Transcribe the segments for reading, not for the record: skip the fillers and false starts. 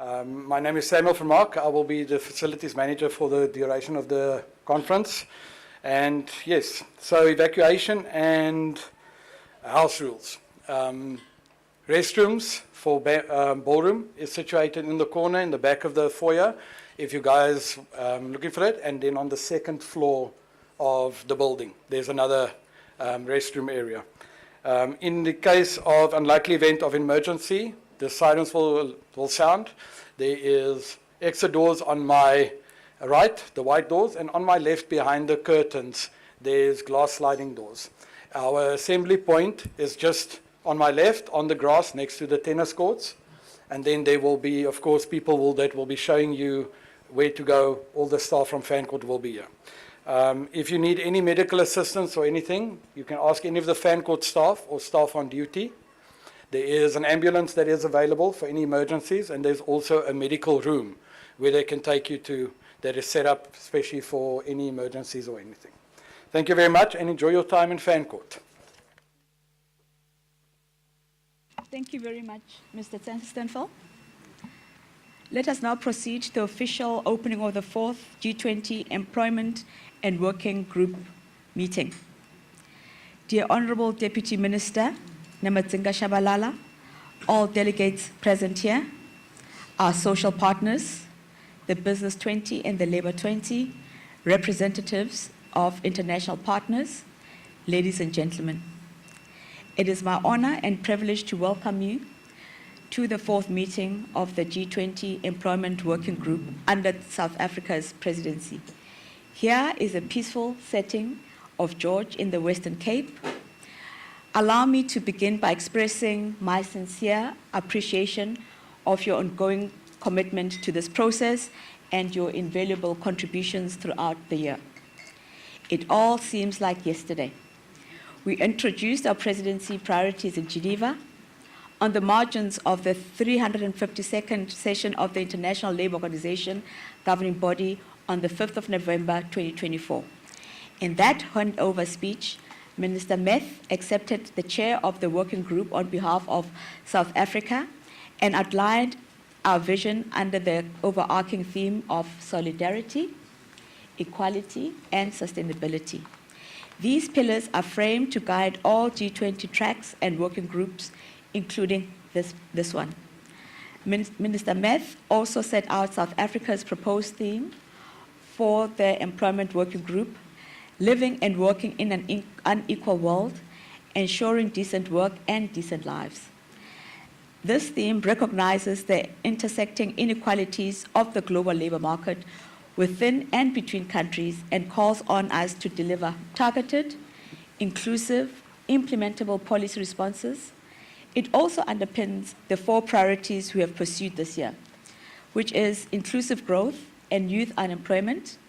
My name is Samuel Vermaak. I will be the facilities manager for the duration of the conference. And yes, so evacuation and house rules. Restrooms for ballroom is situated in the corner in the back of the foyer, if you guys looking for it. And then on the second floor of the building, there's another restroom area. In the case of unlikely event of emergency, the sirens will sound. There is exit doors on my right, the white doors, and on my left behind the curtains, there's glass sliding doors. Our assembly point is just on my left, on the grass next to the tennis courts. And then there will be, of course, people that will be showing you where to go. All the staff from Fancourt will be here. If you need any medical assistance or anything, you can ask any of the Fancourt staff or staff on duty. There is an ambulance that is available for any emergencies, and there's also a medical room where they can take you to that is set up especially for any emergencies or anything. Thank you very much, and enjoy your time in Fancourt. Thank you very much, Mr. Stenfel. Let us now proceed to the official opening of the 4th G20 Employment and Working Group meeting. Dear Honorable Deputy Minister, Namatsinga Shabalala, all delegates present here, our social partners, the Business 20 and the Labor 20, representatives of international partners, ladies and gentlemen. It is my honor and privilege to welcome you to the 4th meeting of the G20 Employment Working Group under South Africa's presidency. Here is a peaceful setting of George in the Western Cape. Allow me to begin by expressing my sincere appreciation of your ongoing commitment to this process and your invaluable contributions throughout the year. It all seems like yesterday. We introduced our presidency priorities in Geneva on the margins of the 352nd session of the International Labour Organization governing body on the 5th of November 2024. In that handover speech, Minister Meth accepted the chair of the working group on behalf of South Africa and outlined our vision under the overarching theme of solidarity, equality, and sustainability. These pillars are framed to guide all G20 tracks and working groups, including this one. Minister Meth also set out South Africa's proposed theme for the Employment Working Group, living and working in an unequal world, ensuring decent work and decent lives. This theme recognizes the intersecting inequalities of the global labor market within and between countries and calls on us to deliver targeted, inclusive, implementable policy responses. It also underpins the 4 priorities we have pursued this year, which is inclusive growth and youth unemployment,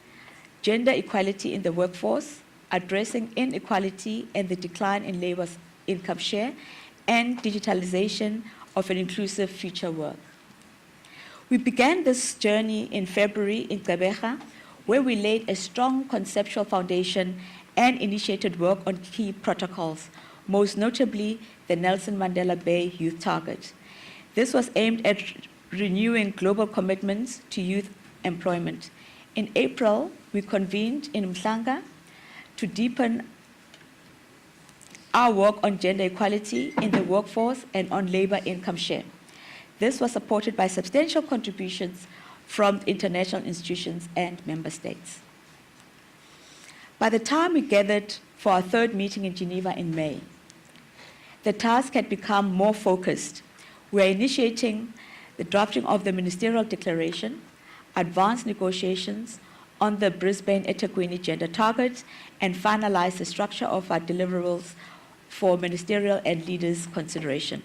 gender equality in the workforce, addressing inequality and the decline in labor's income share, and digitalization of an inclusive future work. We began this journey in February in Gqeberha, where we laid a strong conceptual foundation and initiated work on key protocols, most notably the Nelson Mandela Bay Youth Target. This was aimed at renewing global commitments to youth employment. In April, we convened in Mhlanga to deepen our work on gender equality in the workforce and on labor income share. This was supported by substantial contributions from international institutions and member states. By the time we gathered for our 3rd meeting in Geneva in May, the task had become more focused. We are initiating the drafting of the ministerial declaration, advanced negotiations on the Brisbane eThekwini gender target, and finalize the structure of our deliverables for ministerial and leaders' consideration.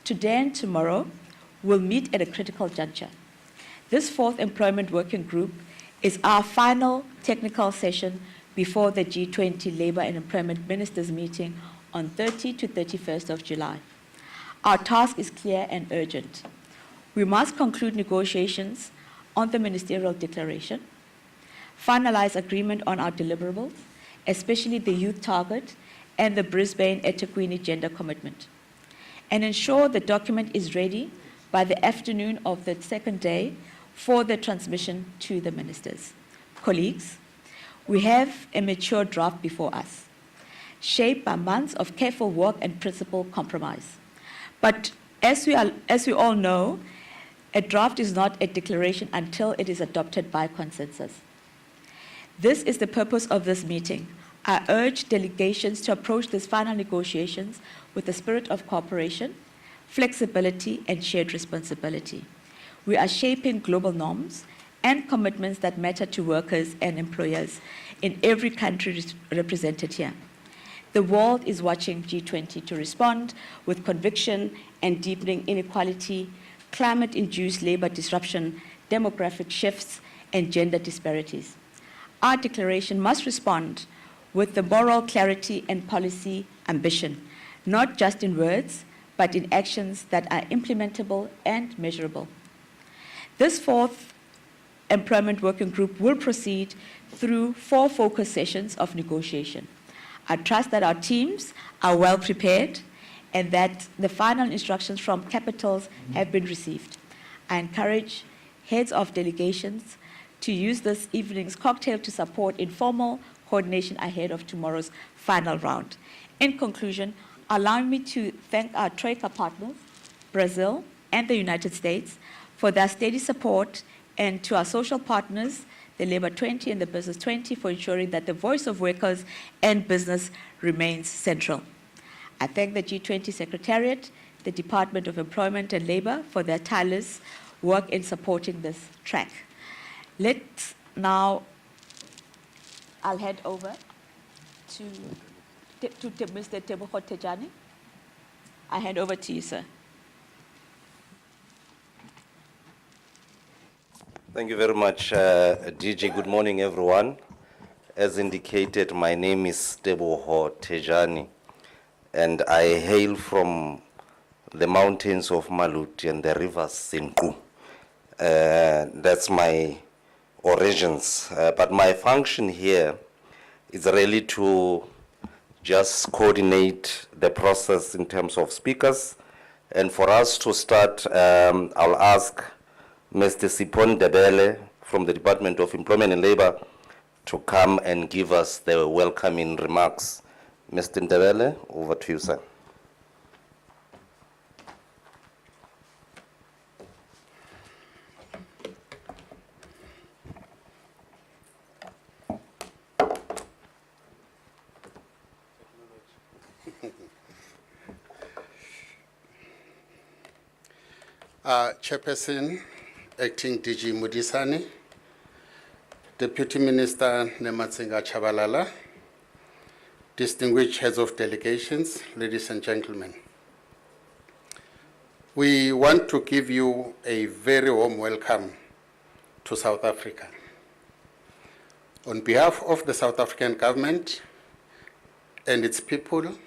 Today and tomorrow, we'll meet at a critical juncture. This 4th Employment Working Group is our final technical session before the G20 Labour and Employment Ministers meeting on 30 to 31st of July. Our task is clear and urgent. We must conclude negotiations on the ministerial declaration, finalize agreement on our deliverables, especially the youth target and the Brisbane eThekwini gender commitment, and ensure the document is ready by the afternoon of the second day for the transmission to the ministers. Colleagues, we have a mature draft before us, shaped by months of careful work and principle compromise. But as we all know, a draft is not a declaration until it is adopted by consensus. This is the purpose of this meeting. I urge delegations to approach these final negotiations with a spirit of cooperation, flexibility, and shared responsibility. We are shaping global norms and commitments that matter to workers and employers in every country represented here. The world is watching G20 to respond with conviction and deepening inequality, climate-induced labor disruption, demographic shifts, and gender disparities. Our declaration must respond with the moral clarity and policy ambition, not just in words, but in actions that are implementable and measurable. This fourth employment working group will proceed through 4 focus sessions of negotiation. I trust that our teams are well prepared and that the final instructions from capitals have been received. I encourage heads of delegations to use this evening's cocktail to support informal coordination ahead of tomorrow's final round. In conclusion, allow me to thank our Troika partners, Brazil and the United States, for their steady support, and to our social partners, the Labour 20 and the Business 20, for ensuring that the voice of workers and business remains central. I thank the G20 Secretariat, the Department of Employment and Labour for their tireless work in supporting this track. Let's now, I'll hand over to Mr. Tebogo Tejani. I hand over to you, sir. Thank you very much, DG. Good morning, everyone. As indicated, my name is Tebogo Tejani, and I hail from the mountains of Maluti and the rivers Senku. That's my origins. But my function here is really to just coordinate the process in terms of speakers. And for us to start, I'll ask Mr. Sipon Debele from the Department of Employment and Labor to come and give us the welcoming remarks. Mr. Debele, over to you, sir. Chairperson, Acting DG Mudisani, Deputy Minister Nematsinga Chabalala, distinguished heads of delegations, ladies and gentlemen. We want to give you a very warm welcome to South Africa. On behalf of the South African government and its people,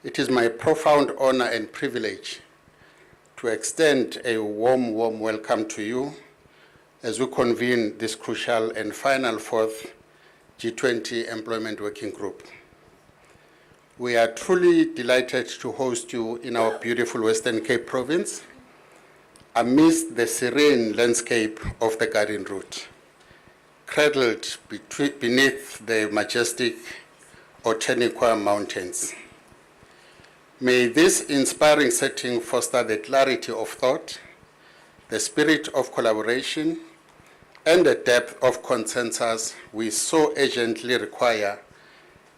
it is my profound honor and privilege to extend a warm welcome to you as we convene this crucial and final 4th G20 Employment Working Group. We are truly delighted to host you in our beautiful Western Cape province amidst the serene landscape of the Garden Route, cradled beneath the majestic Oteniqua Mountains. May this inspiring setting foster the clarity of thought, the spirit of collaboration, and the depth of consensus we so urgently require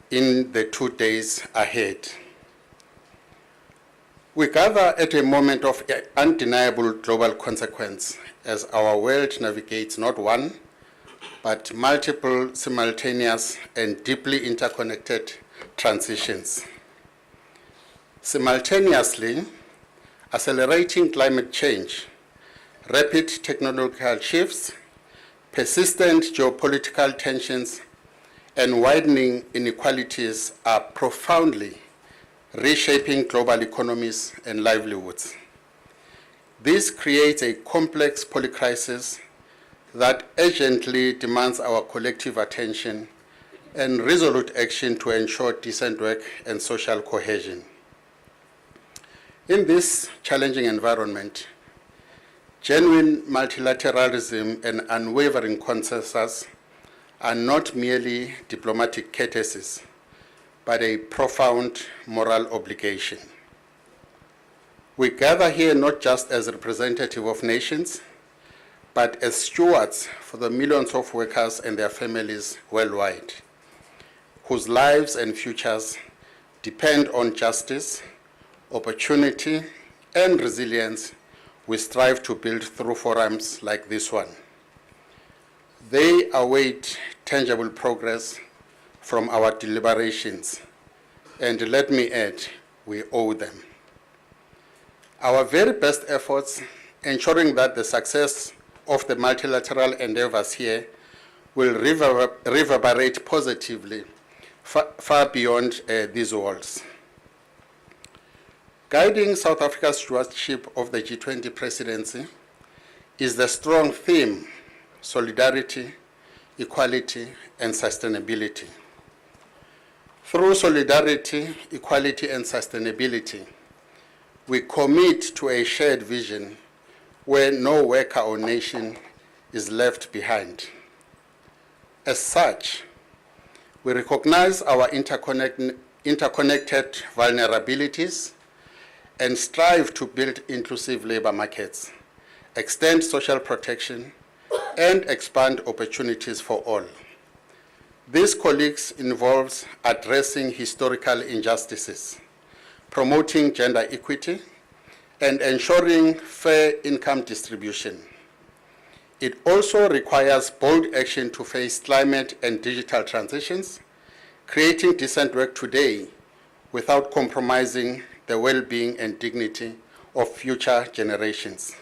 in the 2 days ahead. We gather at a moment of undeniable global consequence as our world navigates not one, but multiple simultaneous and deeply interconnected transitions. Simultaneously, accelerating climate change, rapid technological shifts, persistent geopolitical tensions, and widening inequalities are profoundly reshaping global economies and livelihoods. This creates a complex polycrisis that urgently demands our collective attention and resolute action to ensure decent work and social cohesion. In this challenging environment, genuine multilateralism and unwavering consensus are not merely diplomatic courtesies, but a profound moral obligation. We gather here not just as representatives of nations, but as stewards for the millions of workers and their families worldwide, whose lives and futures depend on justice, opportunity, and resilience we strive to build through forums like this one. They await tangible progress from our deliberations, and let me add, we owe them. Our very best efforts ensuring that the success of the multilateral endeavors here will reverberate positively far beyond these walls. Guiding South Africa's stewardship of the G20 presidency is the strong theme: solidarity, equality, and sustainability. Through solidarity, equality, and sustainability, we commit to a shared vision where no worker or nation is left behind. As such, we recognize our interconnected vulnerabilities and strive to build inclusive labor markets, extend social protection, and expand opportunities for all. This, colleagues, involves addressing historical injustices, promoting gender equity, and ensuring fair income distribution. It also requires bold action to face climate and digital transitions, creating decent work today without compromising the well-being and dignity of future generations.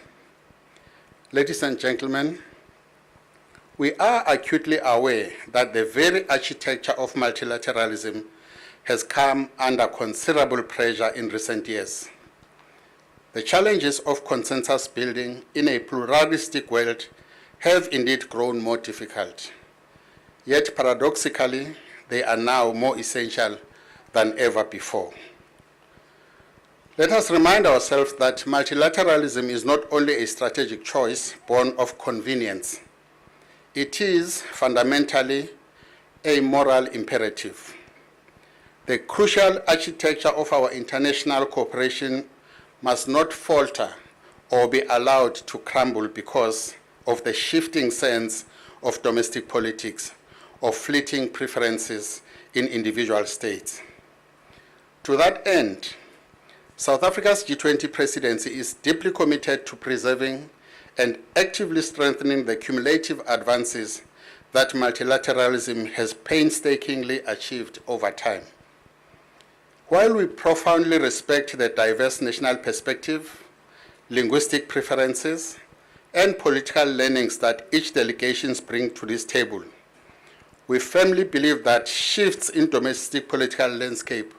Ladies and gentlemen, we are acutely aware that the very architecture of multilateralism has come under considerable pressure in recent years. The challenges of consensus building in a pluralistic world have indeed grown more difficult. Yet paradoxically, they are now more essential than ever before. Let us remind ourselves that multilateralism is not only a strategic choice born of convenience, it is fundamentally a moral imperative. The crucial architecture of our international cooperation must not falter or be allowed to crumble because of the shifting sense of domestic politics or fleeting preferences in individual states. To that end, South Africa's G20 presidency is deeply committed to preserving and actively strengthening the cumulative advances that multilateralism has painstakingly achieved over time. While we profoundly respect the diverse national perspective, linguistic preferences, and political learnings that each delegation brings to this table, we firmly believe that shifts in domestic political landscape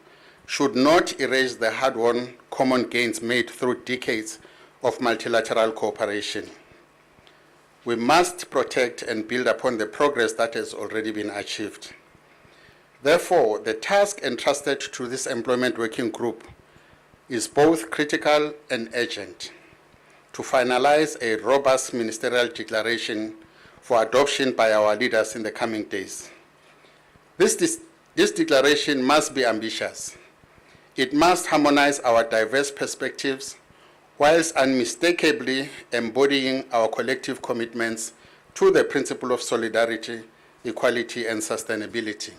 should not erase the hard-won common gains made through decades of multilateral cooperation. We must protect and build upon the progress that has already been achieved. Therefore, the task entrusted to this employment working group is both critical and urgent to finalize a robust ministerial declaration for adoption by our leaders in the coming days. This declaration must be ambitious. It must harmonize our diverse perspectives whilst unmistakably embodying our collective commitments to the principle of solidarity, equality, and sustainability.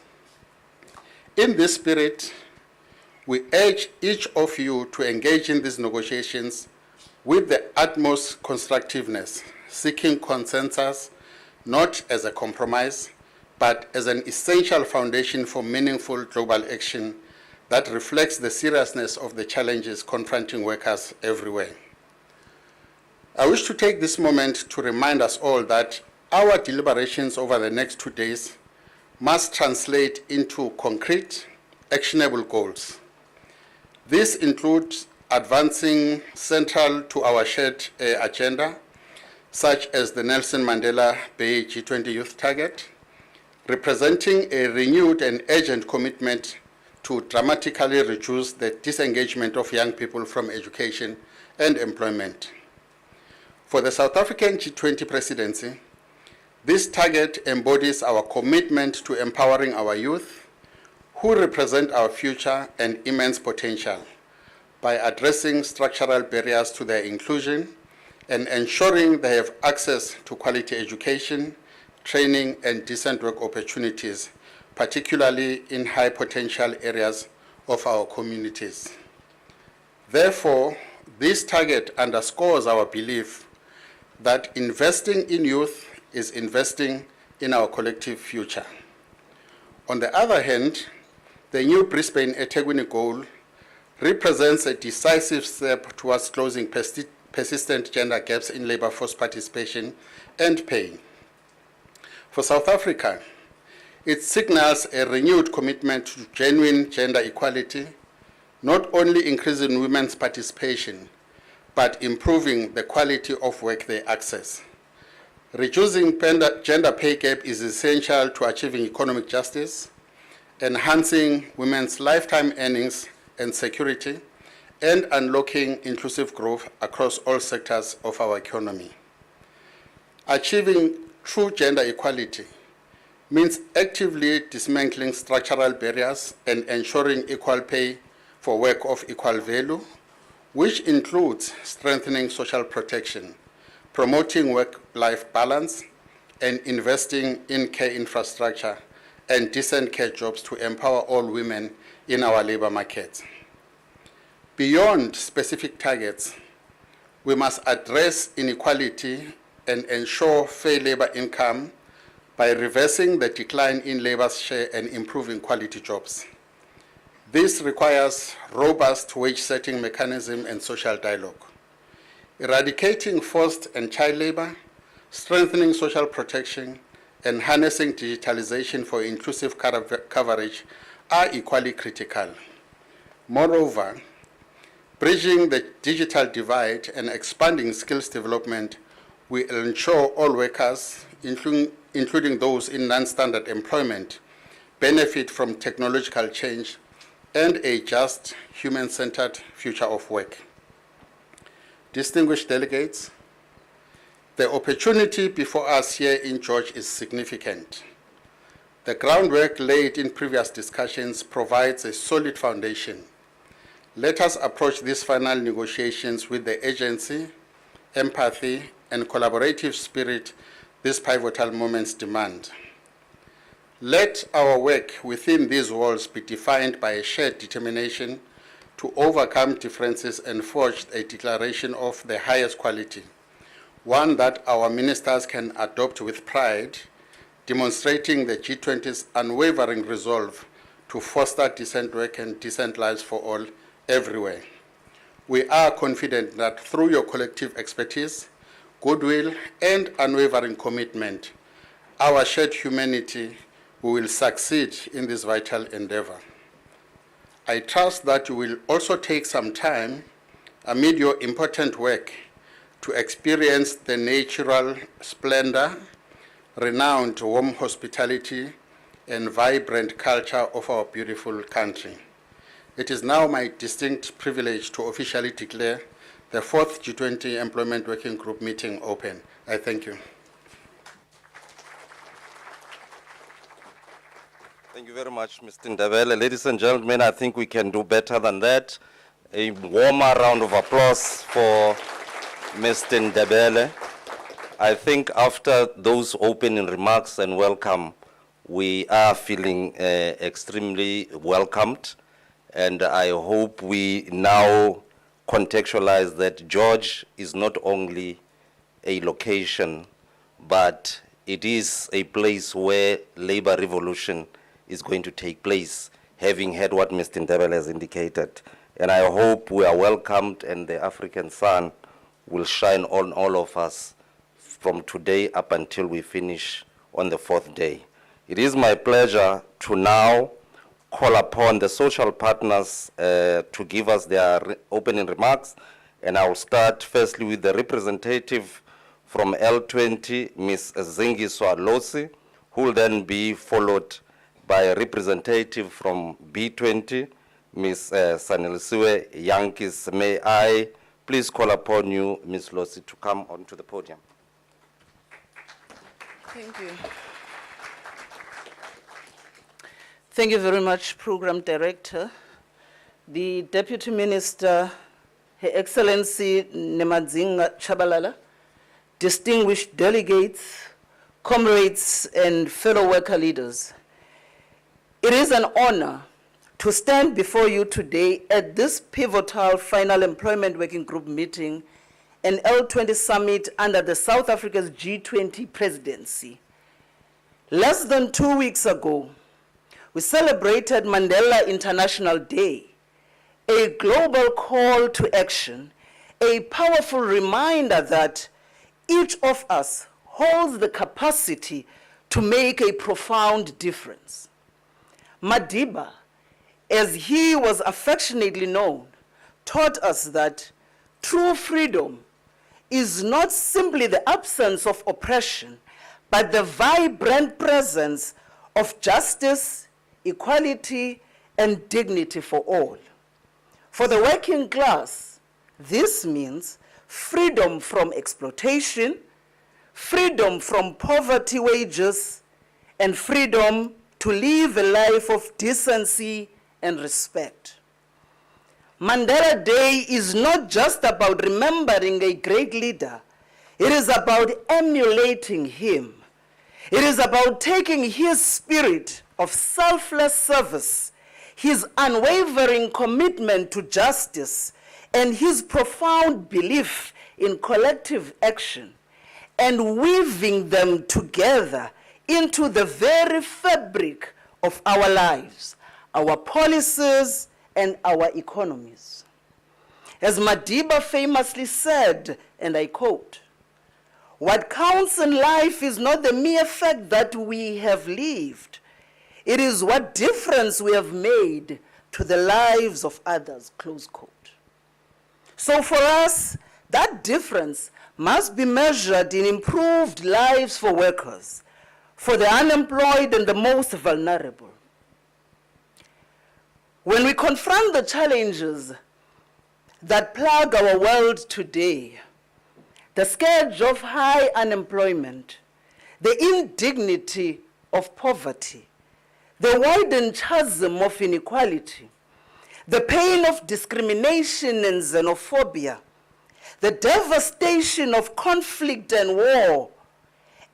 In this spirit, we urge each of you to engage in these negotiations with the utmost constructiveness, seeking consensus not as a compromise, but as an essential foundation for meaningful global action that reflects the seriousness of the challenges confronting workers everywhere. I wish to take this moment to remind us all that our deliberations over the next 2 days must translate into concrete, actionable goals. This includes advancing central to our shared agenda, such as the Nelson Mandela Bay G20 Youth Target, representing a renewed and urgent commitment to dramatically reduce the disengagement of young people from education and employment. For the South African G20 presidency, this target embodies our commitment to empowering our youth, who represent our future and immense potential, by addressing structural barriers to their inclusion and ensuring they have access to quality education, training, and decent work opportunities, particularly in high potential areas of our communities. Therefore, this target underscores our belief that investing in youth is investing in our collective future. On the other hand, the new Brisbane eThekwini goal represents a decisive step towards closing persistent gender gaps in labor force participation and pay. For South Africa, it signals a renewed commitment to genuine gender equality, not only increasing women's participation, but improving the quality of work they access. Reducing gender pay gap is essential to achieving economic justice, enhancing women's lifetime earnings and security, and unlocking inclusive growth across all sectors of our economy. Achieving true gender equality means actively dismantling structural barriers and ensuring equal pay for work of equal value, which includes strengthening social protection, promoting work-life balance, and investing in care infrastructure and decent care jobs to empower all women in our labor markets. Beyond specific targets, we must address inequality and ensure fair labor income by reversing the decline in labor's share and improving quality jobs. This requires robust wage-setting mechanism and social dialogue. Eradicating forced and child labor, strengthening social protection, and harnessing digitalization for inclusive coverage are equally critical. Moreover, bridging the digital divide and expanding skills development will ensure all workers, including those in non-standard employment, benefit from technological change and a just, human-centered future of work. Distinguished delegates, the opportunity before us here in George is significant. The groundwork laid in previous discussions provides a solid foundation. Let us approach these final negotiations with the urgency, empathy, and collaborative spirit these pivotal moments demand. Let our work within these walls be defined by a shared determination to overcome differences and forge a declaration of the highest quality, one that our ministers can adopt with pride, demonstrating the G20's unwavering resolve to foster decent work and decent lives for all, everywhere. We are confident that through your collective expertise, goodwill, and unwavering commitment, our shared humanity, we will succeed in this vital endeavor. I trust that you will also take some time amid your important work to experience the natural splendor, renowned warm hospitality, and vibrant culture of our beautiful country. It is now my distinct privilege to officially declare the 4th G20 Employment Working Group meeting open. I thank you. Thank you very much, Mr. Ndebele. Ladies and gentlemen, I think we can do better than that. A warmer round of applause for Mr. Ndebele. I think after those opening remarks and welcome, we are feeling extremely welcomed. And I hope we now contextualize that George is not only a location, but it is a place where labor revolution is going to take place, having heard what Mr. Ndebele has indicated. And I hope we are welcomed and the African sun will shine on all of us from today up until we finish on the 4th day. It is my pleasure to now call upon the social partners to give us their opening remarks. And I will start firstly with the representative from L20, Ms. Zingiswa Losi, who will then be followed by a representative from B20, Ms. Sanelisiwe Yankees. May I please call upon you, Ms. Losi, to come onto the podium. Thank you. Thank you very much, Program Director. The Deputy Minister, Her Excellency Nemadzinga Chabalala, distinguished delegates, comrades, and fellow worker leaders. It is an honor to stand before you today at this pivotal final employment working group meeting and L20 summit under the South Africa's G20 presidency. Less than 2 weeks ago, we celebrated Mandela International Day, a global call to action, a powerful reminder that each of us holds the capacity to make a profound difference. Madiba, as he was affectionately known, taught us that true freedom is not simply the absence of oppression, but the vibrant presence of justice, equality, and dignity for all. For the working class, this means freedom from exploitation, freedom from poverty wages, and freedom to live a life of decency and respect. Mandela Day is not just about remembering a great leader. It is about emulating him. It is about taking his spirit of selfless service, his unwavering commitment to justice, and his profound belief in collective action, and weaving them together into the very fabric of our lives, our policies, and our economies. As Madiba famously said, and I quote, "What counts in life is not the mere fact that we have lived. It is what difference we have made to the lives of others," close quote. So for us, that difference must be measured in improved lives for workers, for the unemployed and the most vulnerable. When we confront the challenges that plague our world today, the scourge of high unemployment, the indignity of poverty, the widened chasm of inequality, the pain of discrimination and xenophobia, the devastation of conflict and war,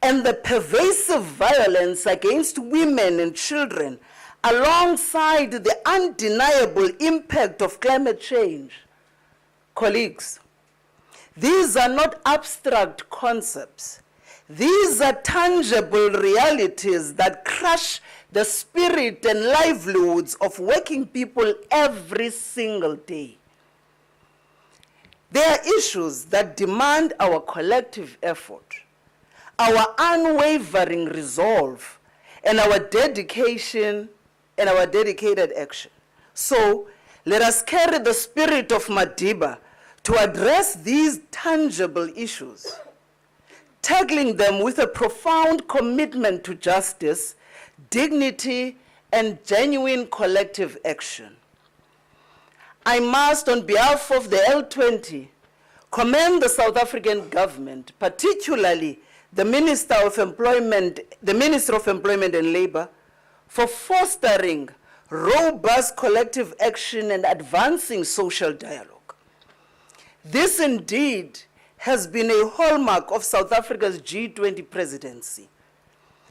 and the pervasive violence against women and children, alongside the undeniable impact of climate change. Colleagues, these are not abstract concepts. These are tangible realities that crush the spirit and livelihoods of working people every single day. They are issues that demand our collective effort, our unwavering resolve, and our dedication and our dedicated action. So let us carry the spirit of Madiba to address these tangible issues, tackling them with a profound commitment to justice, dignity, and genuine collective action. I must, on behalf of the L20, commend the South African government, particularly the Minister of Employment, the Minister of Employment and Labor, for fostering robust collective action and advancing social dialogue. This indeed has been a hallmark of South Africa's G20 presidency.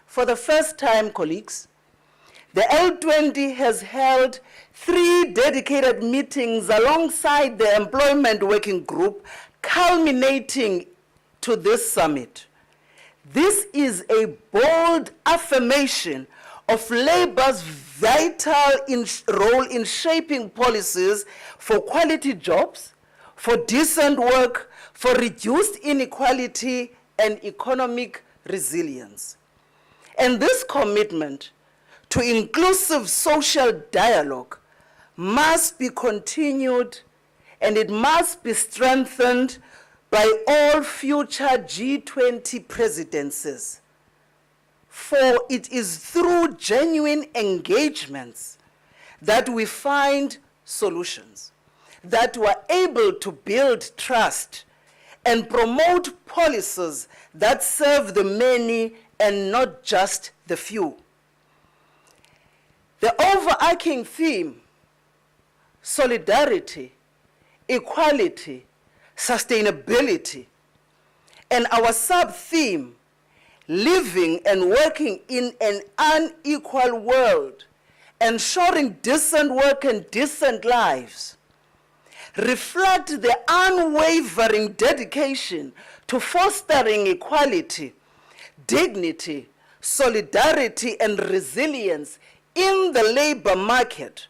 For the first time, colleagues, the L20 has held 3 dedicated meetings alongside the Employment Working Group, culminating to this summit. This is a bold affirmation of labor's vital role in shaping policies for quality jobs, for decent work, for reduced inequality and economic resilience. And this commitment to inclusive social dialogue must be continued, and it must be strengthened by all future G20 presidencies. for it is through genuine engagements that we find solutions, that we're able to build trust and promote policies that serve the many and not just the few. The overarching theme, solidarity, equality, sustainability, and our sub-theme, living and working in an unequal world, ensuring decent work and decent lives, reflect the unwavering dedication to fostering equality, dignity, solidarity, and resilience in the labor market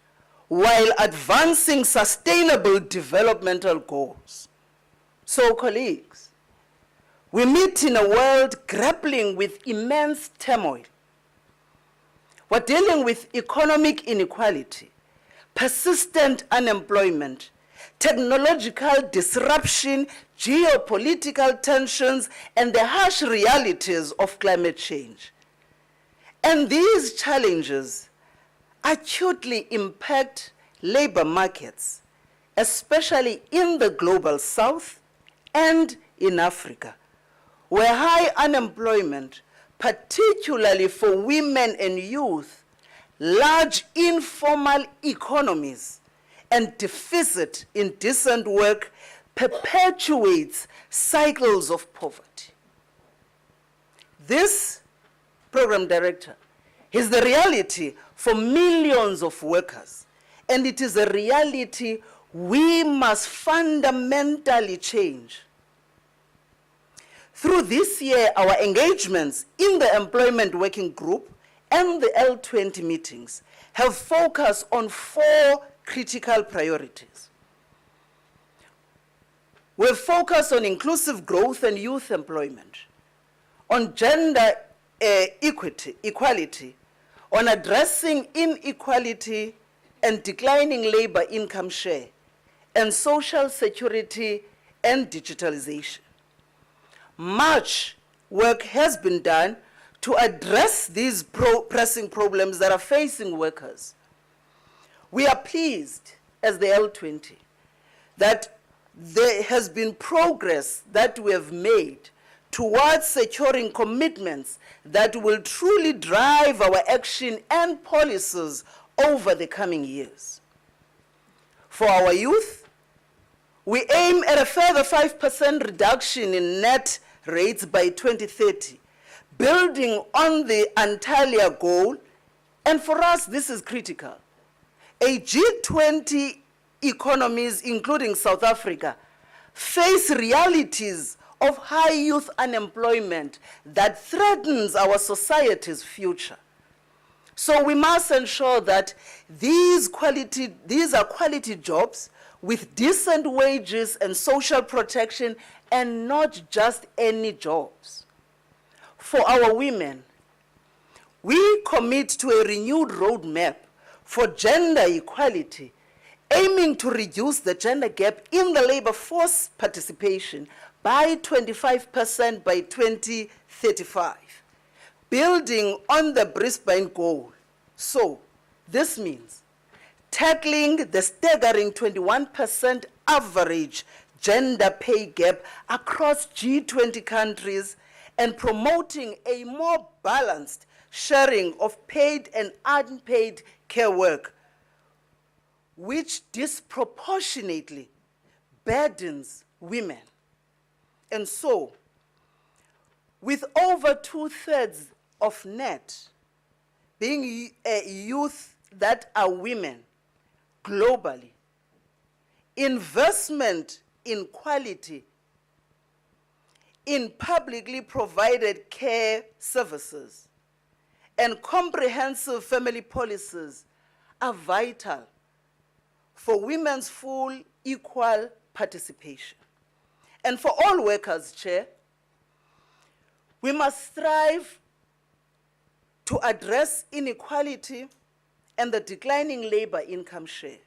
while advancing sustainable developmental goals. So, colleagues, we meet in a world grappling with immense turmoil. We're dealing with economic inequality, persistent unemployment, technological disruption, geopolitical tensions, and the harsh realities of climate change. And these challenges acutely impact labor markets, especially in the global south and in Africa, where high unemployment, particularly for women and youth, large informal economies, and deficit in decent work perpetuates cycles of poverty. This, Program Director, is the reality for millions of workers, and it is a reality we must fundamentally change. Through this year, our engagements in the Employment Working Group and the L20 meetings have focused on 4 critical priorities. We've focused on inclusive growth and youth employment, on gender equality, on addressing inequality and declining labor income share, and social security and digitalization. Much work has been done to address these pressing problems that are facing workers. We are pleased, as the L20, that there has been progress that we have made towards securing commitments that will truly drive our action and policies over the coming years. For our youth, we aim at a further 5% reduction in net rates by 2030, building on the Antalya goal, and for us this is critical. A G20 economies, including South Africa, face realities of high youth unemployment that threatens our society's future. So we must ensure that these are quality jobs with decent wages and social protection, and not just any jobs. For our women, we commit to a renewed roadmap for gender equality, aiming to reduce the gender gap in the labor force participation by 25% by 2035, building on the Brisbane goal. So, this means tackling the staggering 21% average gender pay gap across G20 countries and promoting a more balanced sharing of paid and unpaid care work, which disproportionately burdens women. And so, with over 2/3 of net being youth that are women globally, investment in quality in publicly provided care services and comprehensive family policies are vital for women's full equal participation. And for all workers, Chair, we must strive to address inequality and the declining labor income share,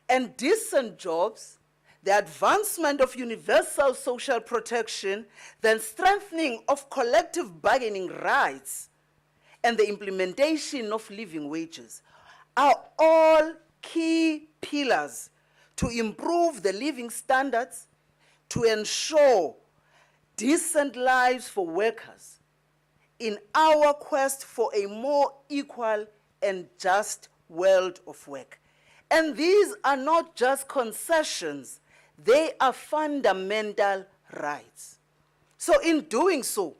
and decent jobs the advancement of universal social protection, the strengthening of collective bargaining rights, and the implementation of living wages are all key pillars to improve the living standards, to ensure decent lives for workers in our quest for a more equal and just world of work. And these are not just concessions, they are fundamental rights. So in doing so,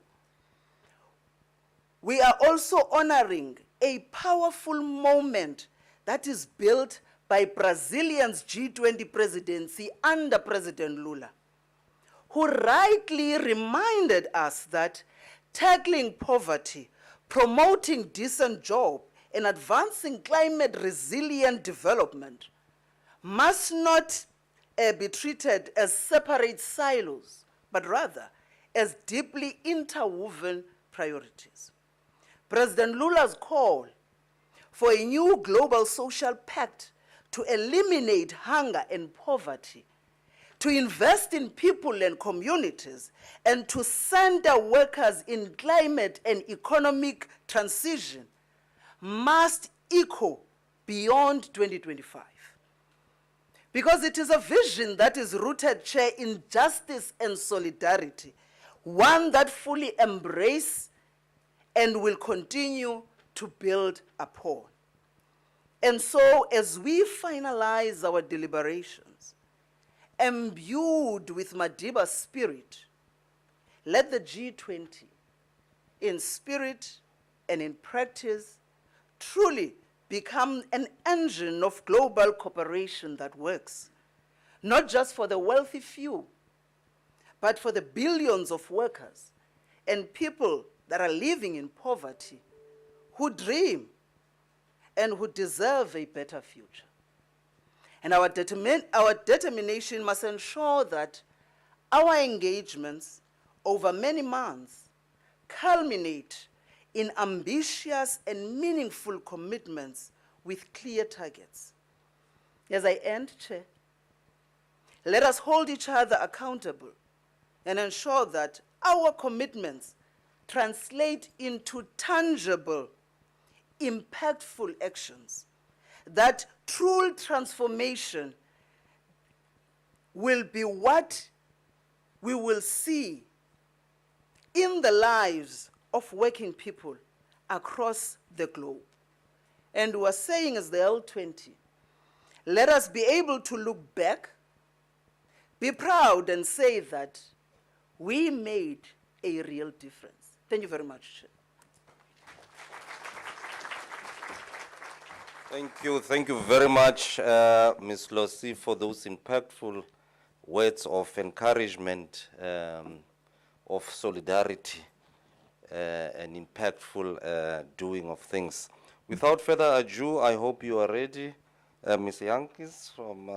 we are also honoring a powerful moment that is built by Brazilian's G20 presidency under President Lula, who rightly reminded us that tackling poverty, promoting decent jobs, and advancing climate-resilient development must not be treated as separate silos, but rather as deeply interwoven priorities. President Lula's call for a new global social pact to eliminate hunger and poverty, to invest in people and communities, and to center workers in climate and economic transition must echo beyond 2025. Because it is a vision that is rooted, Chair, in justice and solidarity, one that fully embraces and will continue to build upon. And so, as we finalize our deliberations, imbued with Madiba's spirit, let the G20, in spirit and in practice, truly become an engine of global cooperation that works, not just for the wealthy few, but for the billions of workers and people that are living in poverty, who dream and who deserve a better future. And our determination must ensure that our engagements over many months culminate in ambitious and meaningful commitments with clear targets. As I end, Chair, let us hold each other accountable and ensure that our commitments translate into tangible, impactful actions, that true transformation will be what we will see in the lives of working people across the globe. And we are saying as the L20, let us be able to look back, be proud, and say that we made a real difference. Thank you very much, Chair. Thank you very much, Ms. Losi, for those impactful words of encouragement, of solidarity, and impactful doing of things. Without further ado, I hope you are ready. Ms. Yankees from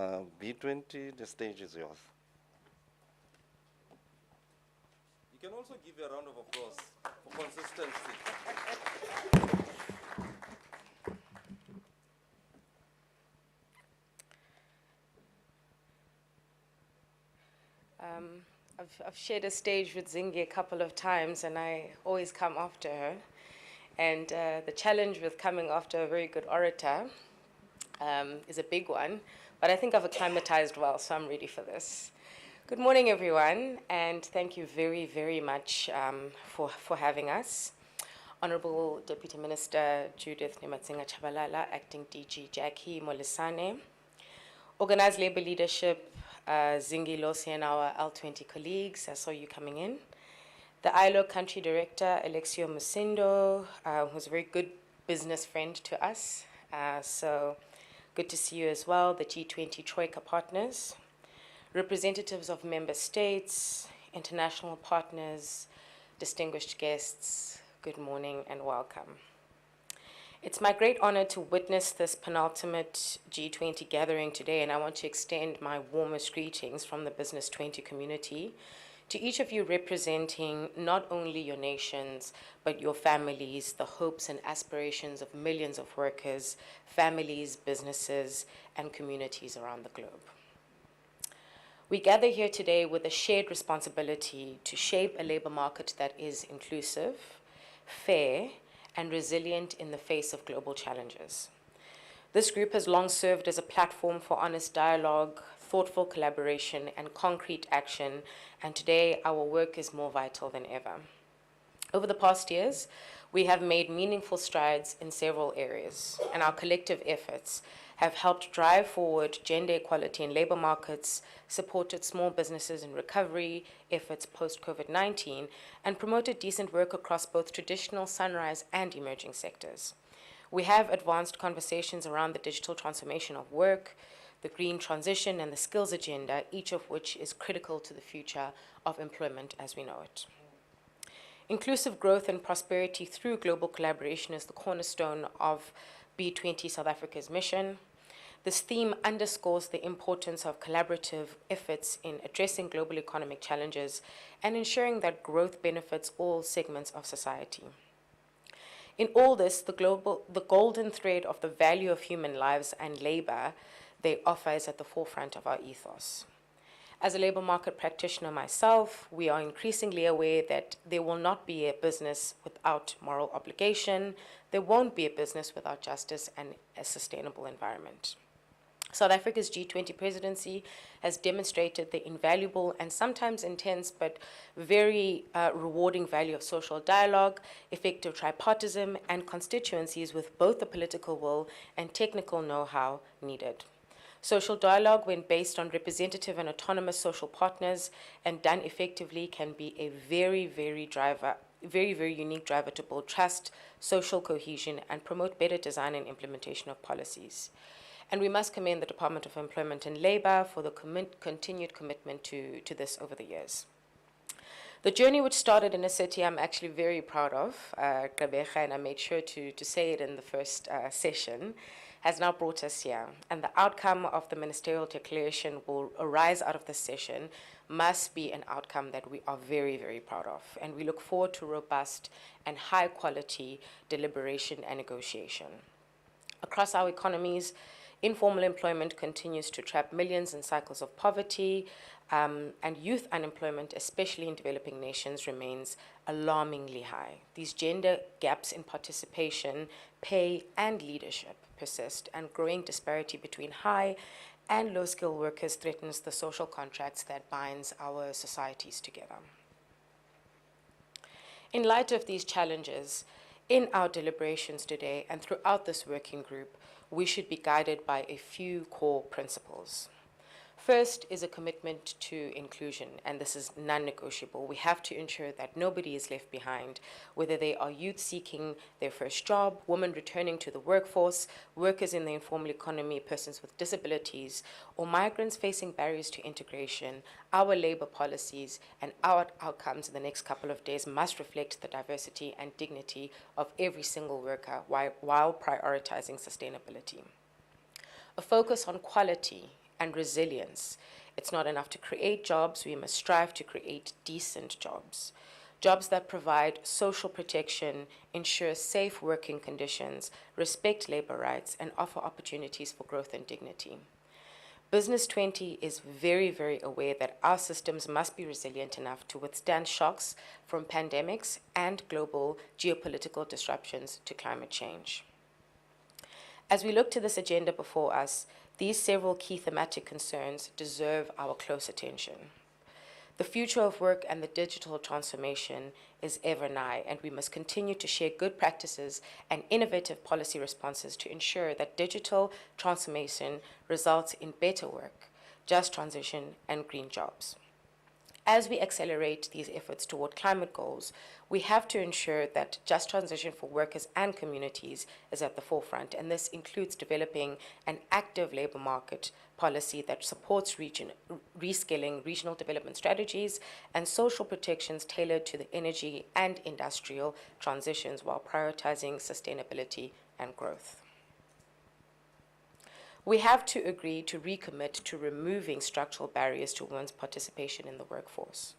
B20, the stage is yours. You can also give a round of applause for consistency. I've shared a stage with Zingi a couple of times, and I always come after her. And the challenge with coming after a very good orator is a big one, but I think I've acclimatized well, so I'm ready for this. Good morning, everyone, and thank you very, very much for having us. Honorable Deputy Minister Judith Nematsinga Chabalala, Acting DG Jackie Molisane, Organized Labor Leadership, Zingi Losi and our L20 colleagues, I saw you coming in. The ILO Country Director, Alexio Musindo, who's a very good business friend to us. So good to see you as well. The G20 Troika partners, representatives of member states, international partners, distinguished guests, good morning and welcome. It's my great honor to witness this penultimate G20 gathering today, and I want to extend my warmest greetings from the Business 20 community to each of you representing not only your nations, but your families, the hopes and aspirations of millions of workers, families, businesses, and communities around the globe. We gather here today with a shared responsibility to shape a labor market that is inclusive, fair, and resilient in the face of global challenges. This group has long served as a platform for honest dialogue, thoughtful collaboration, and concrete action, and today our work is more vital than ever. Over the past years, we have made meaningful strides in several areas, and our collective efforts have helped drive forward gender equality in labor markets, supported small businesses in recovery efforts post-COVID-19, and promoted decent work across both traditional, sunrise, and emerging sectors. We have advanced conversations around the digital transformation of work, the green transition, and the skills agenda, each of which is critical to the future of employment as we know it. Inclusive growth and prosperity through global collaboration is the cornerstone of B20 South Africa's mission. This theme underscores the importance of collaborative efforts in addressing global economic challenges and ensuring that growth benefits all segments of society. In all this, the golden thread of the value of human lives and labor they offer is at the forefront of our ethos. As a labor market practitioner myself, we are increasingly aware that there will not be a business without moral obligation. There won't be a business without justice and a sustainable environment. South Africa's G20 presidency has demonstrated the invaluable and sometimes intense but very rewarding value of social dialogue, effective tripartism, and constituencies with both the political will and technical know-how needed. Social dialogue, when based on representative and autonomous social partners and done effectively, can be a very, very unique driver to build trust, social cohesion, and promote better design and implementation of policies. And we must commend the Department of Employment and Labor for the continued commitment to this over the years. The journey, which started in a city I'm actually very proud of, Gqeberha, and I made sure to say it in the first session, has now brought us here. And the outcome of the ministerial declaration will arise out of this session must be an outcome that we are very, very proud of. And we look forward to robust and high quality deliberation and negotiation. Across our economies, informal employment continues to trap millions in cycles of poverty, and youth unemployment, especially in developing nations, remains alarmingly high. These gender gaps in participation, pay, and leadership persist, and growing disparity between high and low-skilled workers threatens the social contracts that binds our societies together. In light of these challenges, in our deliberations today and throughout this working group, we should be guided by a few core principles. First is a commitment to inclusion, and this is non-negotiable. We have to ensure that nobody is left behind, whether they are youth seeking their first job, women returning to the workforce, workers in the informal economy, persons with disabilities, or migrants facing barriers to integration. Our labor policies and our outcomes in the next couple of days must reflect the diversity and dignity of every single worker while prioritizing sustainability. A focus on quality and resilience. It's not enough to create jobs, we must strive to create decent jobs. Jobs that provide social protection, ensure safe working conditions, respect labor rights, and offer opportunities for growth and dignity. Business 20 is very, very aware that our systems must be resilient enough to withstand shocks from pandemics and global geopolitical disruptions to climate change. As we look to this agenda before us, these several key thematic concerns deserve our close attention. The future of work and the digital transformation is ever nigh, and we must continue to share good practices and innovative policy responses to ensure that digital transformation results in better work, just transition, and green jobs. As we accelerate these efforts toward climate goals, we have to ensure that just transition for workers and communities is at the forefront, and this includes developing an active labor market policy that supports reskilling, regional development strategies, and social protections tailored to the energy and industrial transitions while prioritizing sustainability and growth. We have to agree to recommit to removing structural barriers to women's participation in the workforce.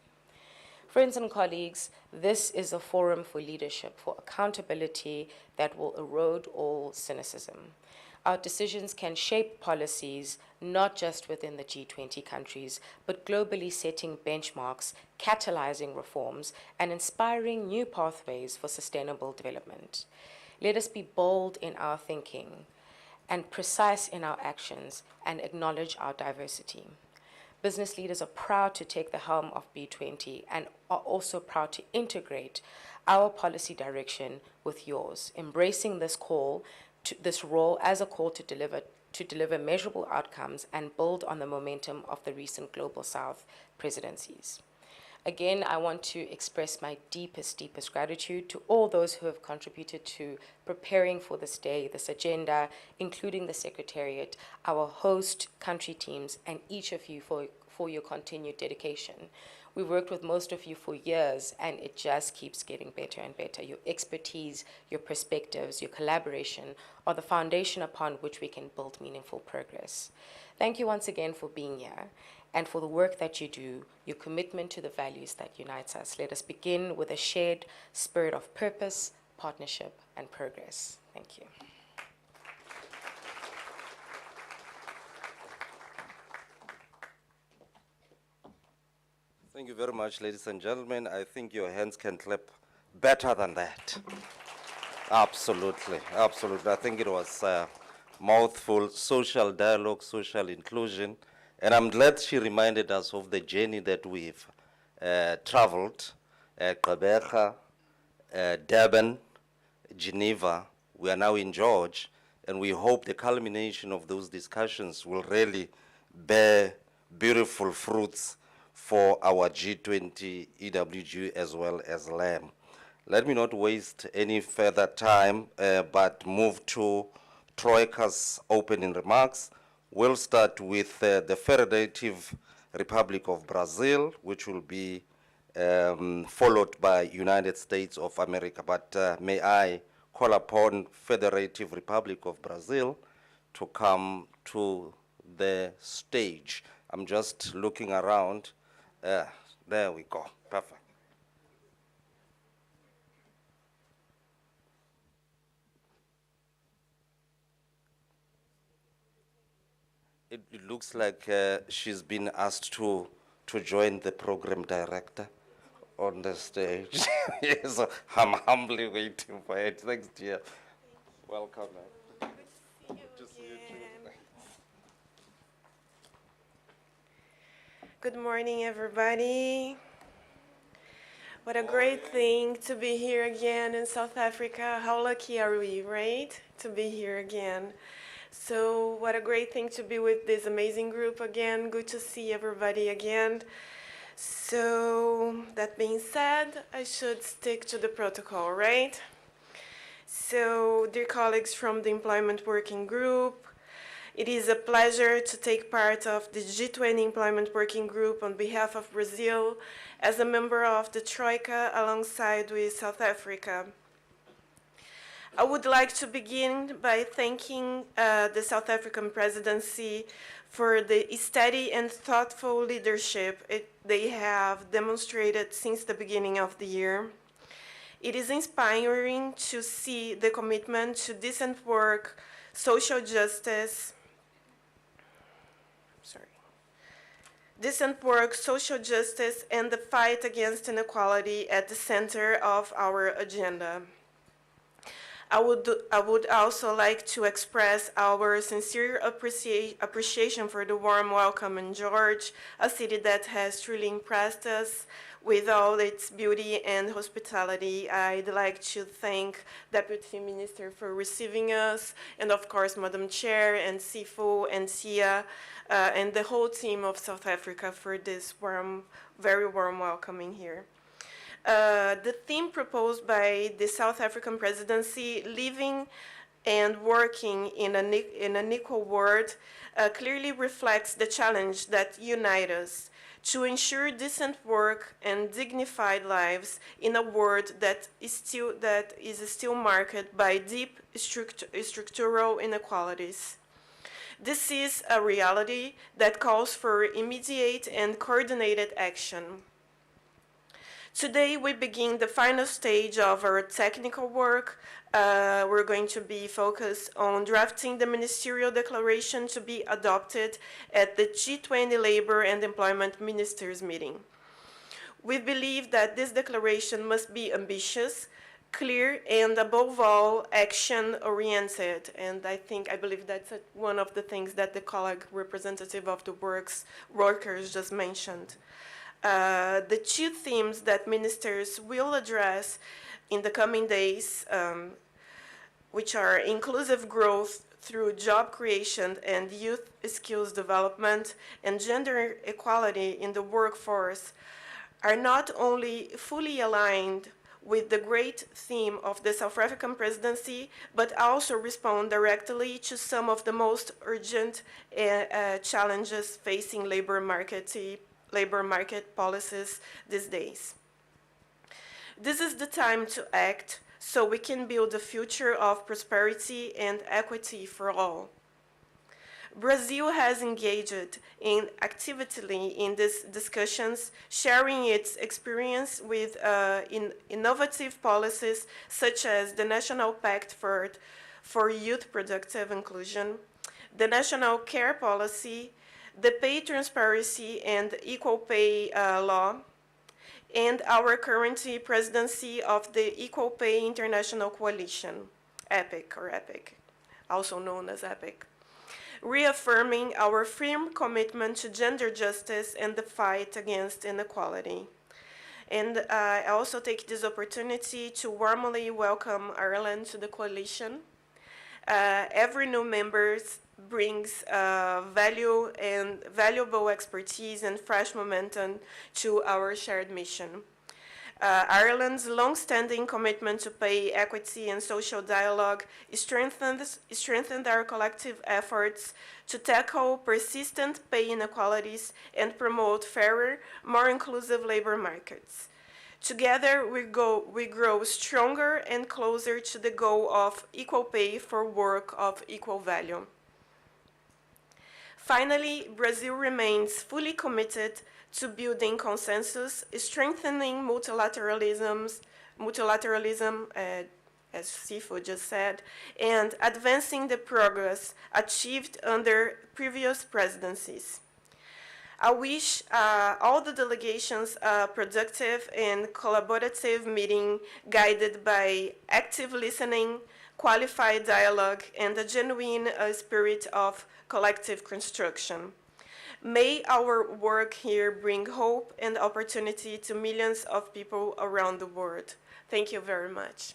Friends and colleagues, this is a forum for leadership, for accountability that will erode all cynicism. Our decisions can shape policies not just within the G20 countries, but globally setting benchmarks, catalyzing reforms, and inspiring new pathways for sustainable development. Let us be bold in our thinking and precise in our actions and acknowledge our diversity. Business leaders are proud to take the helm of B20 and are also proud to integrate our policy direction with yours, embracing this role as a call to deliver measurable outcomes and build on the momentum of the recent Global South presidencies. Again, I want to express my deepest gratitude to all those who have contributed to preparing for this day, this agenda, including the Secretariat, our host country teams, and each of you for your continued dedication. We've worked with most of you for years, and it just keeps getting better and better. Your expertise, your perspectives, your collaboration are the foundation upon which we can build meaningful progress. Thank you once again for being here and for the work that you do, your commitment to the values that unites us. Let us begin with a shared spirit of purpose, partnership, and progress. Thank you. Thank you very much, ladies and gentlemen. I think your hands can clap better than that. Absolutely, absolutely. I think it was a mouthful, social dialogue, social inclusion. And I'm glad she reminded us of the journey that we've traveled, Gqeberha, Durban, Geneva. We are now in George, and we hope the culmination of those discussions will really bear beautiful fruits for our G20 EWG as well as LEMM. Let me not waste any further time, but move to Troika's opening remarks. We'll start with the Federative Republic of Brazil, which will be followed by United States of America. But may I call upon Federative Republic of Brazil to come to the stage. I'm just looking around. There we go. Perfect. It looks like she's been asked to join the program director on the stage. Yes, so I'm humbly waiting for it. Thanks, dear. Welcome. Good to see you again. Good morning, everybody. What a great thing to be here again in South Africa. How lucky are we, right, to be here again? So what a great thing to be with this amazing group again. Good to see everybody again. So that being said, I should stick to the protocol, right? So dear colleagues from the Employment Working Group, it is a pleasure to take part of the G20 Employment Working Group on behalf of Brazil as a member of the Troika alongside with South Africa. I would like to begin by thanking the South African presidency for the steady and thoughtful leadership they have demonstrated since the beginning of the year. It is inspiring to see the commitment to decent work, social justice, and the fight against inequality at the center of our agenda. I would also like to express our sincere appreciation for the warm welcome in George, a city that has truly impressed us with all its beauty and hospitality. I'd like to thank Deputy Minister for receiving us, and of course, Madam Chair and Sifu and Sia, and the whole team of South Africa for this very warm welcoming here. The theme proposed by the South African presidency, living and working in an equal world, clearly reflects the challenge that unites us to ensure decent work and dignified lives in a world that is still marked by deep structural inequalities. This is a reality that calls for immediate and coordinated action. Today, we begin the final stage of our technical work. We're going to be focused on drafting the ministerial declaration to be adopted at the G20 Labor and Employment Ministers meeting. We believe that this declaration must be ambitious, clear, and above all, action-oriented. And I believe that's one of the things that the colleague representative of the workers just mentioned. The two themes that ministers will address in the coming days, which are inclusive growth through job creation and youth skills development and gender equality in the workforce, are not only fully aligned with the great theme of the South African presidency, but also respond directly to some of the most urgent challenges facing labor market policies these days. This is the time to act so we can build a future of prosperity and equity for all. Brazil has engaged actively in these discussions, sharing its experience with innovative policies such as the National Pact for Youth Productive Inclusion, the National Care Policy, the Pay Transparency and Equal Pay Law, and our current presidency of the Equal Pay International Coalition, EPIC, also known as EPIC, reaffirming our firm commitment to gender justice and the fight against inequality. And I also take this opportunity to warmly welcome Ireland to the coalition. Every new member brings value and valuable expertise and fresh momentum to our shared mission. Ireland's long-standing commitment to pay equity and social dialogue strengthened our collective efforts to tackle persistent pay inequalities and promote fairer, more inclusive labor markets. Together, we grow stronger and closer to the goal of equal pay for work of equal value. Finally, Brazil remains fully committed to building consensus, strengthening multilateralism, as Sifo just said, and advancing the progress achieved under previous presidencies. I wish all the delegations a productive and collaborative meeting guided by active listening, qualified dialogue, and a genuine spirit of collective construction. May our work here bring hope and opportunity to millions of people around the world. Thank you very much.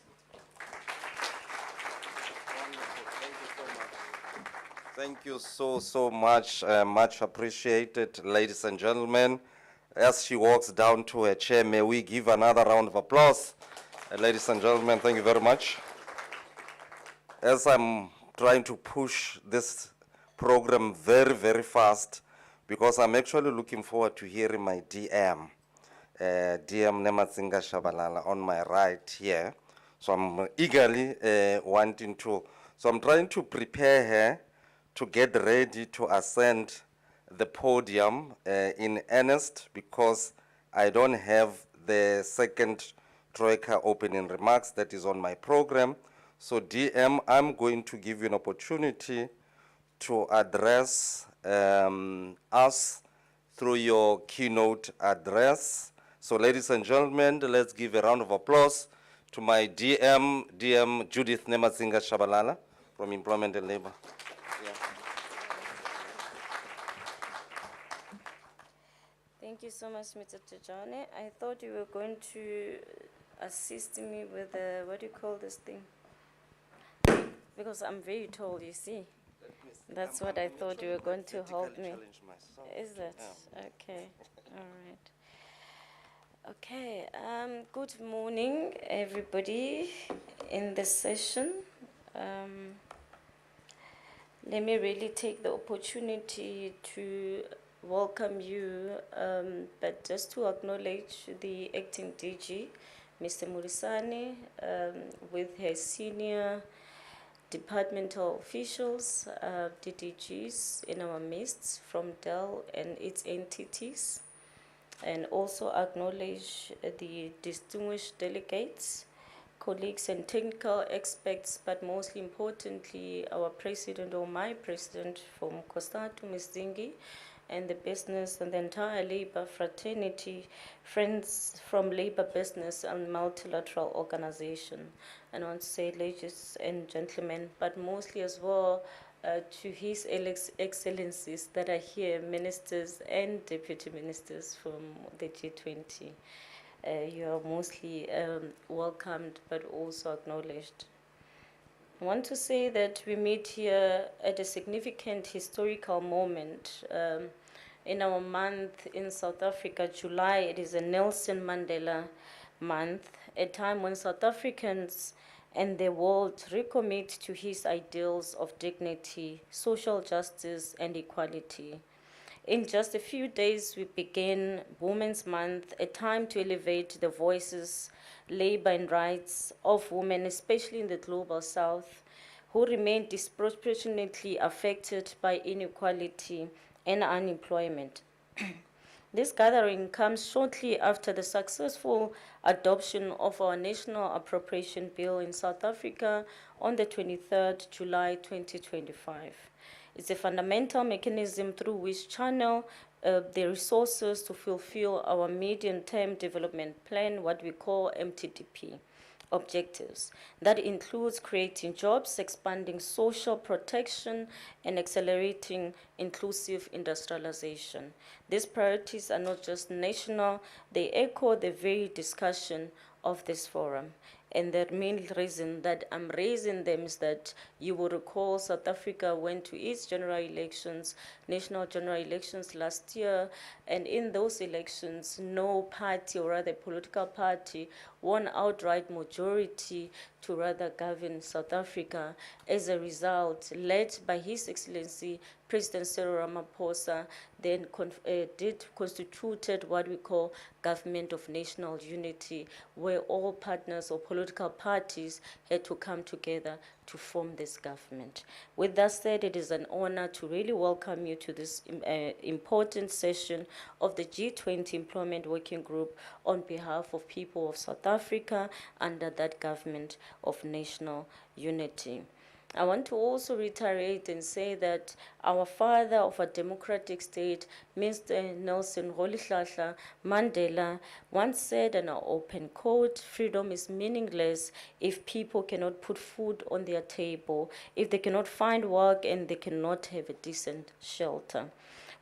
Thank you so much. Much appreciated, ladies and gentlemen. As she walks down to her chair, may we give another round of applause. Ladies and gentlemen, thank you very much. As I'm trying to push this program very fast, because I'm actually looking forward to hearing my DM, DM Nematsinga Shabalala on my right here. So I'm eagerly wanting to, so I'm trying to prepare her to get ready to ascend the podium in earnest, because I don't have the second Troika opening remarks that is on my program. So DM, I'm going to give you an opportunity to address us through your keynote address. So ladies and gentlemen, let's give a round of applause to my DM Judith Nematsinga Shabalala from Employment and Labor. Yeah. Thank you so much, Mr. Tejane. I thought you were going to assist me with what do you call this thing? Because I'm very tall, you see. That's what I thought you were going to help me. Is that? Yeah. Okay, all right. Okay, good morning, everybody in this session. Let me really take the opportunity to welcome you, but just to acknowledge the acting DG, Mr. Murisani, with her senior departmental officials, DDGs in our midst from Dell and its entities. and also acknowledge the distinguished delegates, colleagues and technical experts, but mostly importantly, our president or my president from Costatu, Ms. Zingi, and the business and the entire labor fraternity, friends from labor, business, and multilateral organization. And I want to say ladies and gentlemen, but mostly as well to His Excellencies that are here, ministers and deputy ministers from the G20. You are mostly welcomed but also acknowledged. I want to say that we meet here at a significant historical moment. In our month in South Africa, July, it is a Nelson Mandela month, a time when South Africans and the world recommit to his ideals of dignity, social justice, and equality. In just a few days, we begin Women's Month, a time to elevate the voices, labor, and rights of women, especially in the global south, who remain disproportionately affected by inequality and unemployment. This gathering comes shortly after the successful adoption of our National Appropriation Bill in South Africa on the 23rd July 2025. It's a fundamental mechanism through which channel the resources to fulfill our medium-term development plan, what we call MTDP objectives. That includes creating jobs, expanding social protection, and accelerating inclusive industrialization. These priorities are not just national, they echo the very discussion of this forum. And the main reason that I'm raising them is that you will recall South Africa went to its general elections, national general elections last year, and in those elections, no party or rather political party won outright majority to rather govern South Africa. As a result, led by His Excellency President Cyril Ramaphosa, then constituted what we call government of national unity, where all partners or political parties had to come together to form this government. With that said, it is an honor to really welcome you to this important session of the G20 Employment Working Group on behalf of people of South Africa under that government of national unity. I want to also reiterate and say that our father of a democratic state, Mr. Nelson Rolihlahla Mandela, once said in an open quote, freedom is meaningless if people cannot put food on their table, if they cannot find work and they cannot have a decent shelter.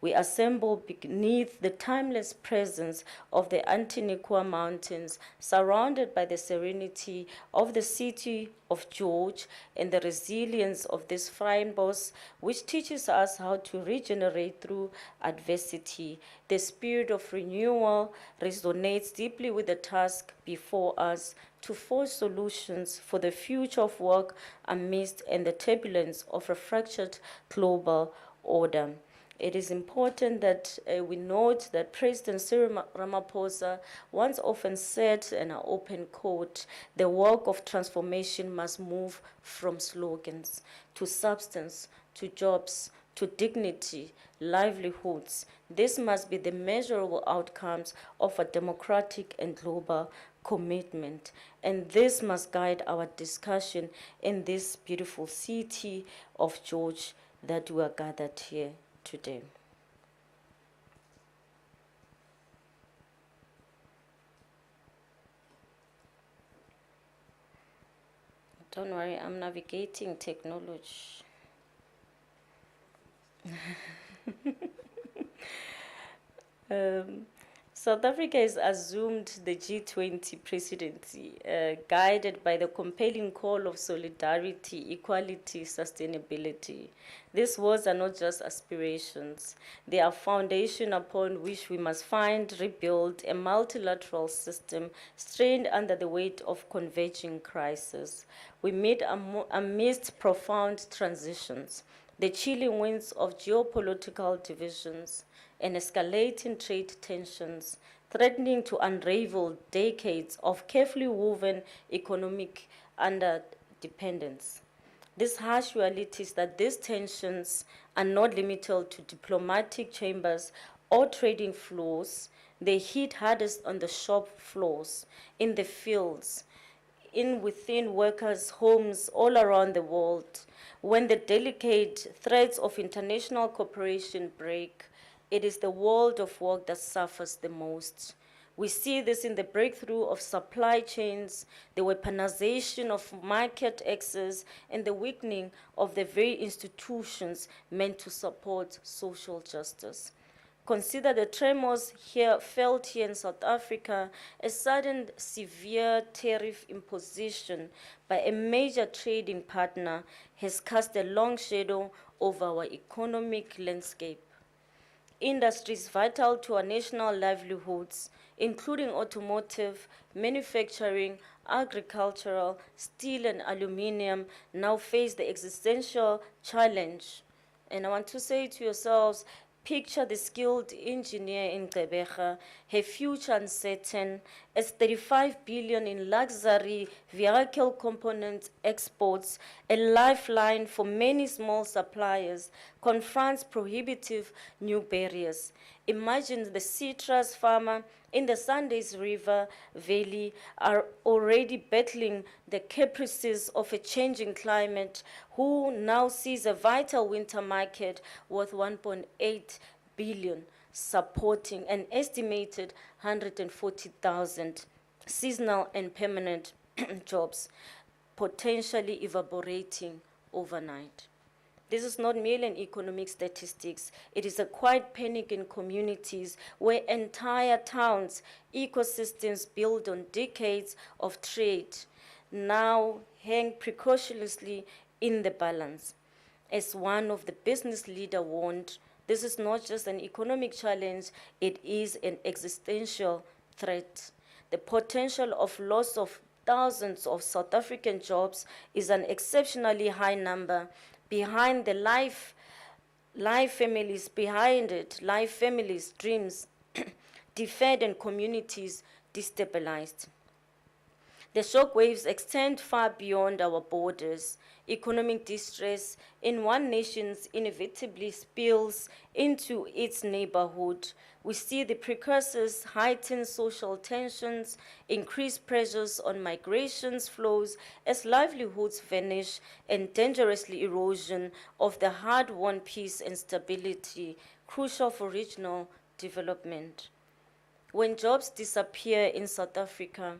We assemble beneath the timeless presence of the Antinikwa Mountains, surrounded by the serenity of the city of George and the resilience of this fynbos, which teaches us how to regenerate through adversity. The spirit of renewal resonates deeply with the task before us to forge solutions for the future of work amidst and the turbulence of a fractured global order. It is important that we note that President Cyril Ramaphosa once often said in an open quote, the work of transformation must move from slogans to substance, to jobs, to dignity, livelihoods. This must be the measurable outcomes of a democratic and global commitment. And this must guide our discussion in this beautiful city of George that we are gathered here today. Don't worry, I'm navigating technology. South Africa has assumed the G20 presidency, guided by the compelling call of solidarity, equality, sustainability. These words are not just aspirations. They are foundation upon which we must find, rebuild a multilateral system strained under the weight of converging crises. We meet amidst profound transitions, the chilling winds of geopolitical divisions, and escalating trade tensions, threatening to unravel decades of carefully woven economic interdependence. This harsh reality is that these tensions are not limited to diplomatic chambers or trading floors. They hit hardest on the shop floors, in the fields, within workers' homes all around the world. When the delicate threads of international cooperation break, it is the world of work that suffers the most. We see this in the breakthrough of supply chains, the weaponization of market access, and the weakening of the very institutions meant to support social justice. Consider the tremors felt here in South Africa. A sudden severe tariff imposition by a major trading partner has cast a long shadow over our economic landscape. Industries vital to our national livelihoods, including automotive, manufacturing, agricultural, steel and aluminium, now face the existential challenge. And I want to say to yourselves, picture the skilled engineer in Gqeberha, her future uncertain, as 35 billion in luxury vehicle component exports, a lifeline for many small suppliers, confronts prohibitive new barriers. Imagine the citrus farmer in the Sundays River Valley are already battling the caprices of a changing climate, who now sees a vital winter market worth 1.8 billion, supporting an estimated 140,000 seasonal and permanent jobs, potentially evaporating overnight. This is not merely an economic statistics. It is a quiet panic in communities where entire towns, ecosystems built on decades of trade, now hang precariously in the balance. As one of the business leaders warned, this is not just an economic challenge, it is an existential threat. The potential of loss of thousands of South African jobs is an exceptionally high number. Behind the life families, behind it, life families, dreams deferred and communities destabilized. The shockwaves extend far beyond our borders. Economic distress in one nation inevitably spills into its neighborhood. We see the precursors heighten social tensions, increase pressures on migrations flows as livelihoods vanish, and dangerously erosion of the hard-won peace and stability, crucial for regional development. When jobs disappear in South Africa,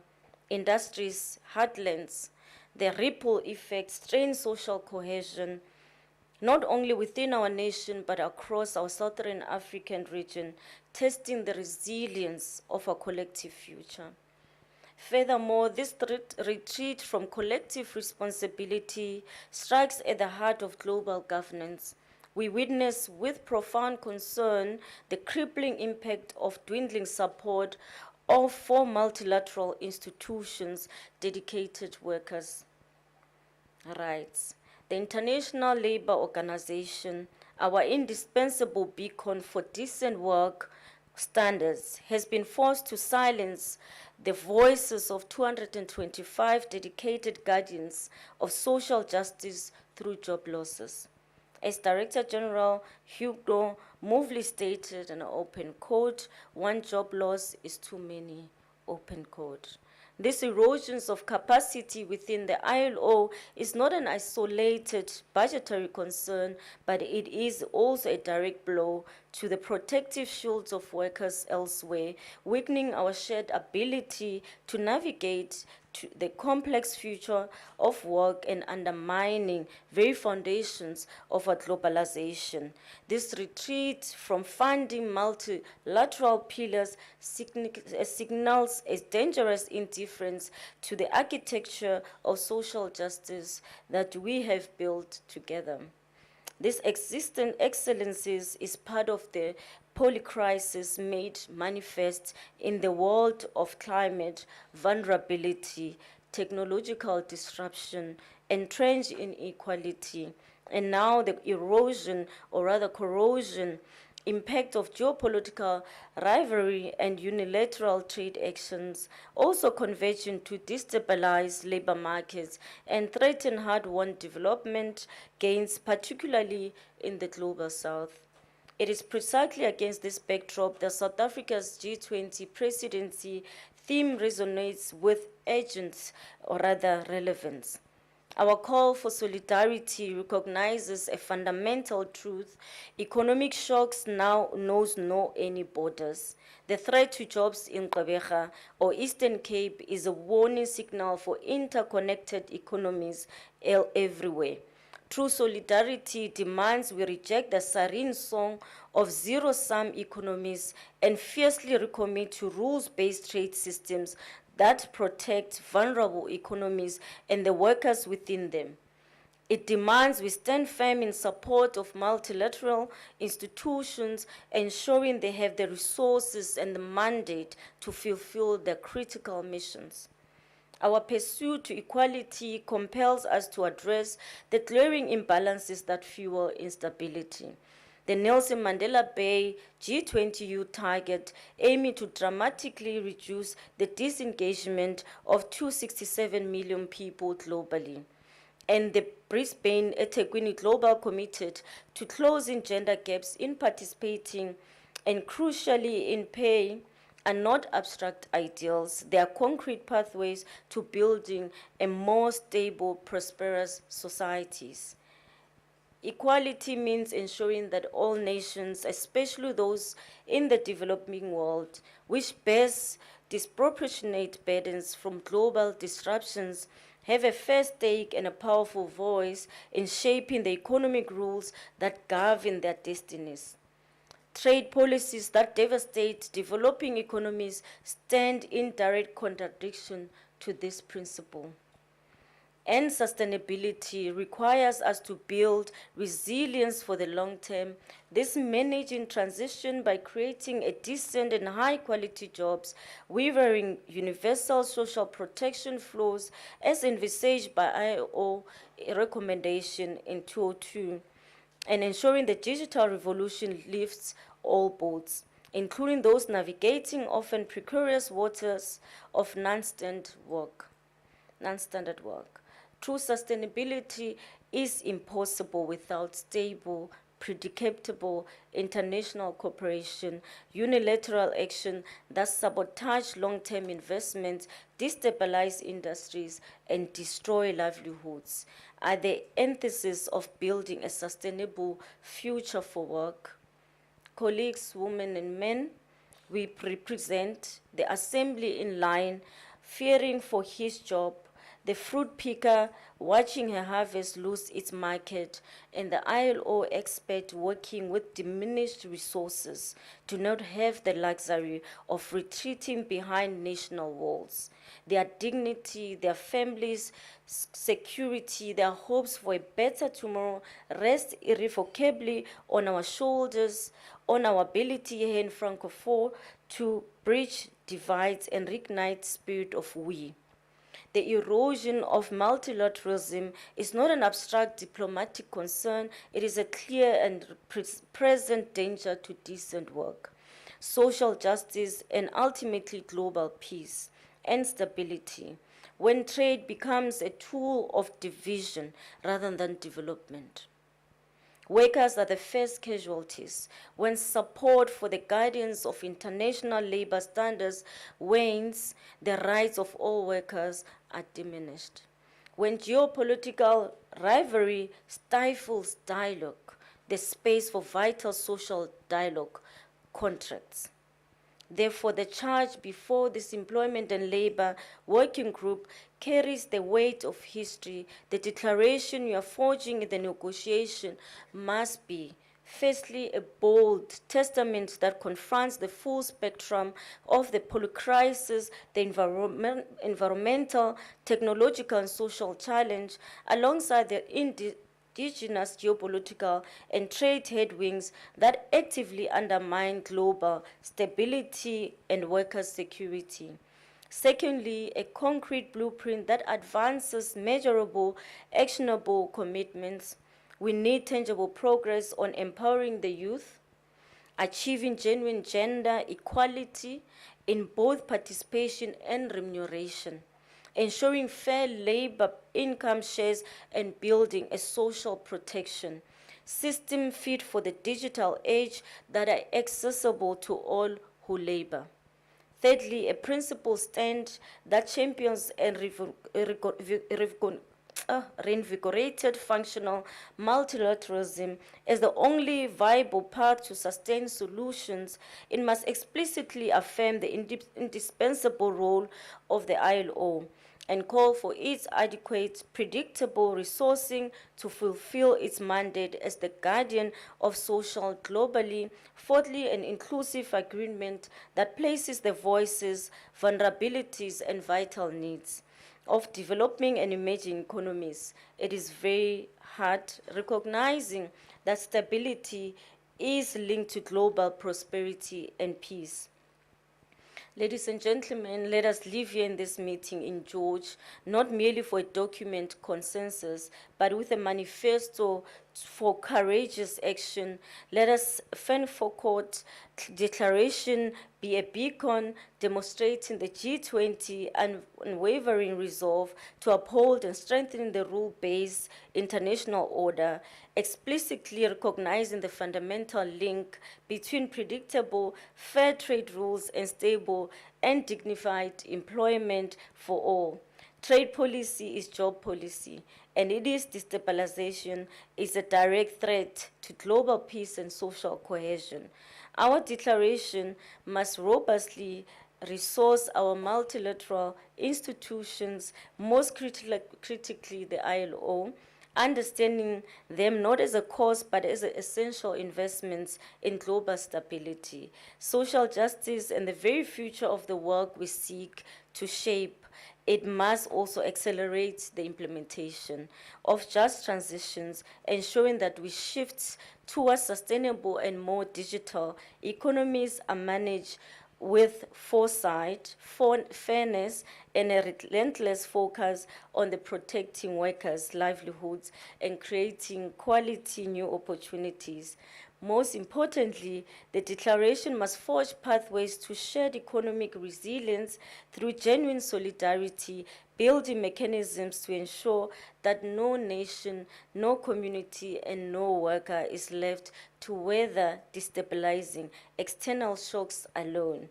industries, heartlands, the ripple effect strains social cohesion, not only within our nation, but across our Southern African region, testing the resilience of our collective future. Furthermore, this retreat from collective responsibility strikes at the heart of global governance. We witness with profound concern the crippling impact of dwindling support for multilateral institutions dedicated workers' rights. The International Labour Organization, our indispensable beacon for decent work standards, has been forced to silence the voices of 225 dedicated guardians of social justice through job losses. As Director General Hugo Movley stated in an open quote, one job loss is too many, open quote. This erosions of capacity within the ILO is not an isolated budgetary concern, but it is also a direct blow to the protective shields of workers elsewhere, weakening our shared ability to navigate to the complex future of work and undermining very foundations of our globalization. This retreat from funding multilateral pillars signals a dangerous indifference to the architecture of social justice that we have built together. This existent excellencies is part of the polycrisis made manifest in the world of climate vulnerability, technological disruption, entrenched inequality, and now the erosion, or rather corrosion, impact of geopolitical rivalry and unilateral trade actions, also converging to destabilize labor markets and threaten hard-won development gains, particularly in the global south. It is precisely against this backdrop that South Africa's G20 presidency theme resonates with urgent, or rather relevance. Our call for solidarity recognizes a fundamental truth. Economic shocks now knows no any borders. The threat to jobs in Gqeberha or Eastern Cape is a warning signal for interconnected economies everywhere. True solidarity demands we reject the sarin song of zero-sum economies and fiercely recommit to rules-based trade systems that protect vulnerable economies and the workers within them. It demands we stand firm in support of multilateral institutions, ensuring they have the resources and the mandate to fulfill their critical missions. Our pursuit to equality compels us to address the glaring imbalances that fuel instability. The Nelson Mandela Bay G20 youth target aiming to dramatically reduce the disengagement of 267 million people globally. And the Brisbane eThekwini Global Committed to closing gender gaps in participating and crucially in pay are not abstract ideals. They are concrete pathways to building a more stable, prosperous societies. Equality means ensuring that all nations, especially those in the developing world, which bears disproportionate burdens from global disruptions, have a fair stake and a powerful voice in shaping the economic rules that govern their destinies. Trade policies that devastate developing economies stand in direct contradiction to this principle. And sustainability requires us to build resilience for the long term. This managing transition by creating a decent and high quality jobs, weaving universal social protection flows as envisaged by ILO recommendation in 2002, and ensuring the digital revolution lifts all boats, including those navigating often precarious waters of non-standard work. True sustainability is impossible without stable, predictable international cooperation. Unilateral action that sabotage long-term investments, destabilize industries, and destroy livelihoods are the antithesis of building a sustainable future for work. Colleagues, women and men, we represent the assembly in line, fearing for his job, the fruit picker watching her harvest lose its market, and the ILO expert working with diminished resources do not have the luxury of retreating behind national walls. Their dignity, their families' security, their hopes for a better tomorrow rest irrevocably on our shoulders, on our ability here in Francophone to bridge divides and reignite spirit of we. The erosion of multilateralism is not an abstract diplomatic concern, it is a clear and present danger to decent work, social justice, and ultimately global peace and stability, when trade becomes a tool of division rather than development. Workers are the first casualties when support for the guidance of international labor standards wanes, the rights of all workers are diminished. When geopolitical rivalry stifles dialogue, the space for vital social dialogue contracts. Therefore, the charge before this Employment and Labor Working Group carries the weight of history. The declaration you are forging in the negotiation must be, firstly, a bold testament that confronts the full spectrum of the polycrisis, the environmental, technological, and social challenge, alongside the indigenous geopolitical and trade headwinds that actively undermine global stability and workers' security. Secondly, a concrete blueprint that advances measurable, actionable commitments. We need tangible progress on empowering the youth, achieving genuine gender equality in both participation and remuneration, ensuring fair labor income shares, and building a social protection system fit for the digital age that are accessible to all who labor. Thirdly, a principled stand that champions and reinvigorated functional multilateralism as the only viable path to sustain solutions. It must explicitly affirm the indispensable role of the ILO and call for its adequate, predictable resourcing to fulfill its mandate as the guardian of social globally. Fourthly, an inclusive agreement that places the voices, vulnerabilities, and vital needs of developing and emerging economies. It is very hard recognizing that stability is linked to global prosperity and peace. Ladies and gentlemen, let us live here in this meeting in George, not merely for a document consensus, but with a manifesto for courageous action. Let us Fenfocort declaration be a beacon demonstrating the G20 unwavering resolve to uphold and strengthen the rule-based international order, explicitly recognizing the fundamental link between predictable, fair trade rules and stable and dignified employment for all. Trade policy is job policy, and its destabilization is a direct threat to global peace and social cohesion. Our declaration must robustly resource our multilateral institutions, most critically the ILO, understanding them not as a cost but as essential investments in global stability, social justice, and the very future of the work we seek to shape. It must also accelerate the implementation of just transitions, ensuring that we shift towards sustainable and more digital economies are managed with foresight, fairness, and a relentless focus on the protecting workers' livelihoods and creating quality new opportunities. Most importantly, the declaration must forge pathways to shared economic resilience through genuine solidarity, building mechanisms to ensure that no nation, no community, and no worker is left to weather destabilizing external shocks alone.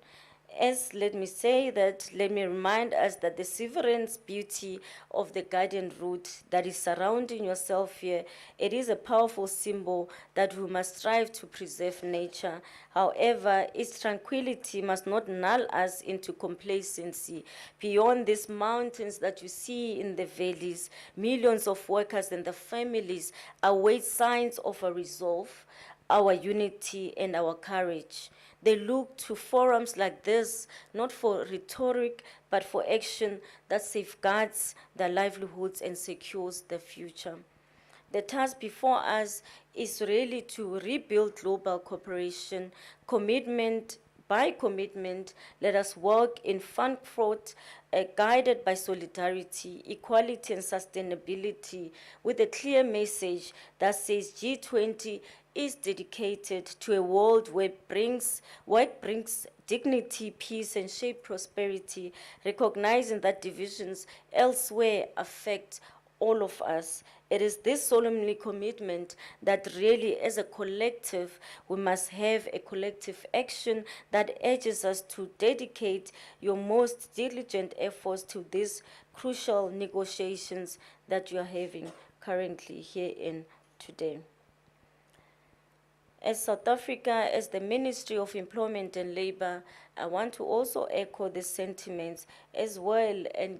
Let me remind us that the severance beauty of the guardian root that is surrounding yourself here, it is a powerful symbol that we must strive to preserve nature. However, its tranquility must not lull us into complacency. Beyond these mountains that you see in the valleys, millions of workers and their families await signs of a resolve, our unity, and our courage. They look to forums like this, not for rhetoric, but for action that safeguards their livelihoods and secures the future. The task before us is really to rebuild global cooperation, commitment by commitment. Let us work in Frankfurt, guided by solidarity, equality, and sustainability, with a clear message that says G20 is dedicated to a world where work brings dignity, peace, and shape prosperity, recognizing that divisions elsewhere affect all of us. It is this solemnly commitment that really, as a collective, we must have a collective action that urges us to dedicate your most diligent efforts to these crucial negotiations that you are having currently here in today. As South Africa, as the Ministry of Employment and Labor, I want to also echo the sentiments as well and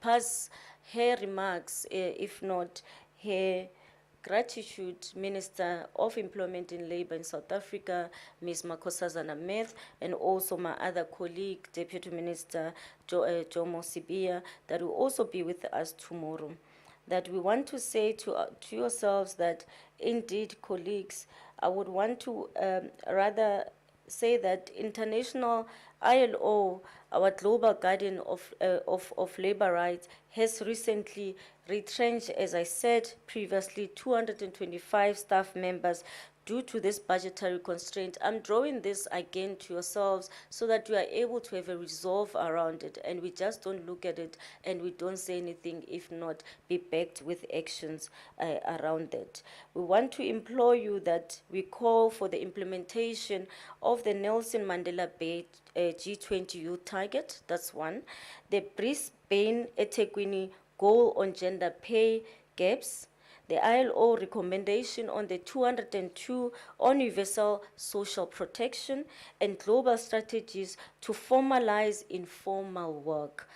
pass her remarks, if not her gratitude, Minister of Employment and Labor in South Africa, Ms. Makhosazana Meth, and also my other colleague, Deputy Minister Jomo Sibia, that will also be with us tomorrow. That we want to say to yourselves that indeed, colleagues, I would want to rather say that international ILO, our global guardian of labor rights, has recently retrenched, as I said previously, 225 staff members due to this budgetary constraint, I'm drawing this again to yourselves so that you are able to have a resolve around it and we just don't look at it and we don't say anything, if not be backed with actions around that. We want to implore you that we call for the implementation of the Nelson Mandela Bay G20 youth target, that's one. The Brisbane eThekwini goal on gender pay gaps, the ILO recommendation on the 202 on universal social protection, and global strategies to formalize informal work,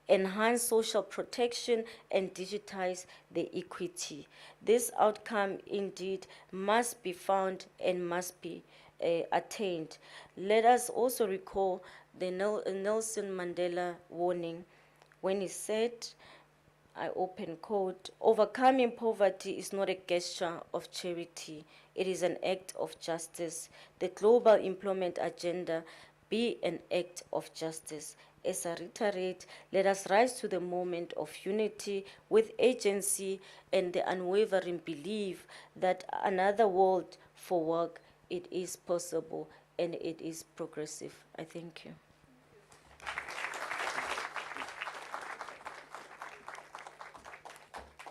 enhance social protection, and digitize the equity. This outcome indeed must be found and must be attained. Let us also recall the Nelson Mandela warning when he said, I open quote, overcoming poverty is not a gesture of charity, it is an act of justice. The global employment agenda be an act of justice. As I reiterate, let us rise to the moment of unity with agency and the unwavering belief that another world for work, it is possible and it is progressive. I thank you.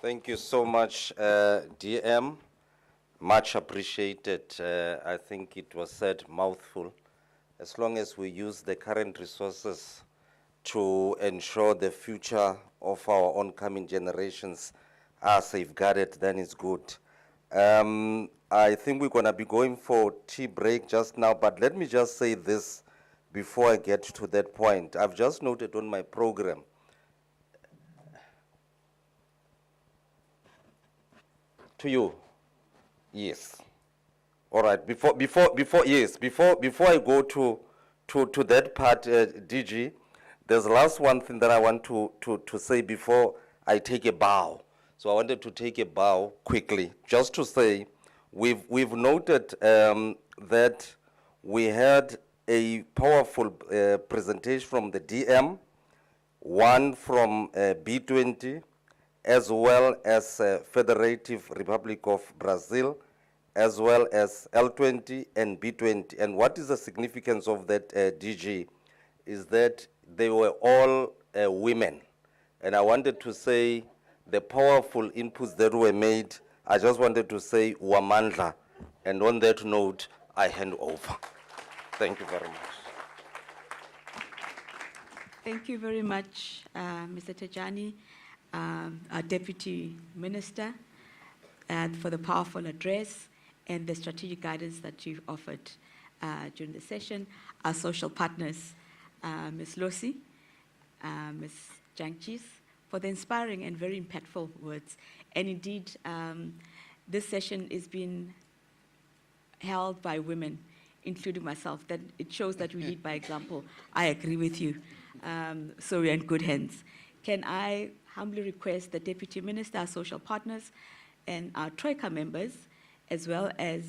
Thank you so much, DM. Much appreciated. I think it was said mouthful. As long as we use the current resources to ensure the future of our oncoming generations are safeguarded, then it's good. I think we're going to be going for tea break just now, but let me just say this before I get to that point. I've just noted on my program to you. Yes. All right. Before I go to that part, DG, there's last one thing that I want to say before I take a bow. So I wanted to take a bow quickly, just to say we've noted that we had a powerful presentation from the DM, one from B20, as well as Federative Republic of Brazil, as well as L20 and B20. And what is the significance of that, DG, is that they were all women. And I wanted to say the powerful inputs that were made, I just wanted to say Wamandla. And on that note, I hand over. Thank you very much. Thank you very much, Mr. Tajani, our Deputy Minister, for the powerful address and the strategic guidance that you've offered during the session. Our social partners, Ms. Losi, Ms. Jangchis, for the inspiring and very impactful words. And indeed, this session is being held by women, including myself. That it shows that we lead by example. I agree with you. So we're in good hands. Can I humbly request the Deputy Minister, our social partners, and our Troika members, as well as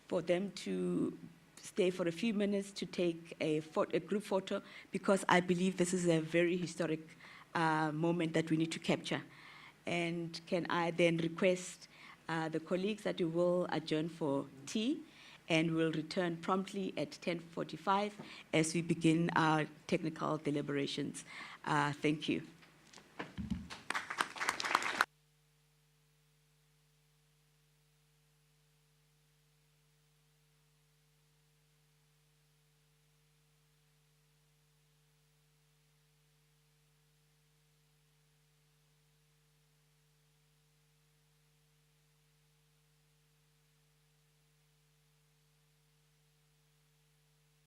for them to stay for a few minutes to take a group photo, because I believe this is a very historic moment that we need to capture. And can I then request the colleagues that we will adjourn for tea, and we'll return promptly at 10:45 as we begin our technical deliberations. Thank you.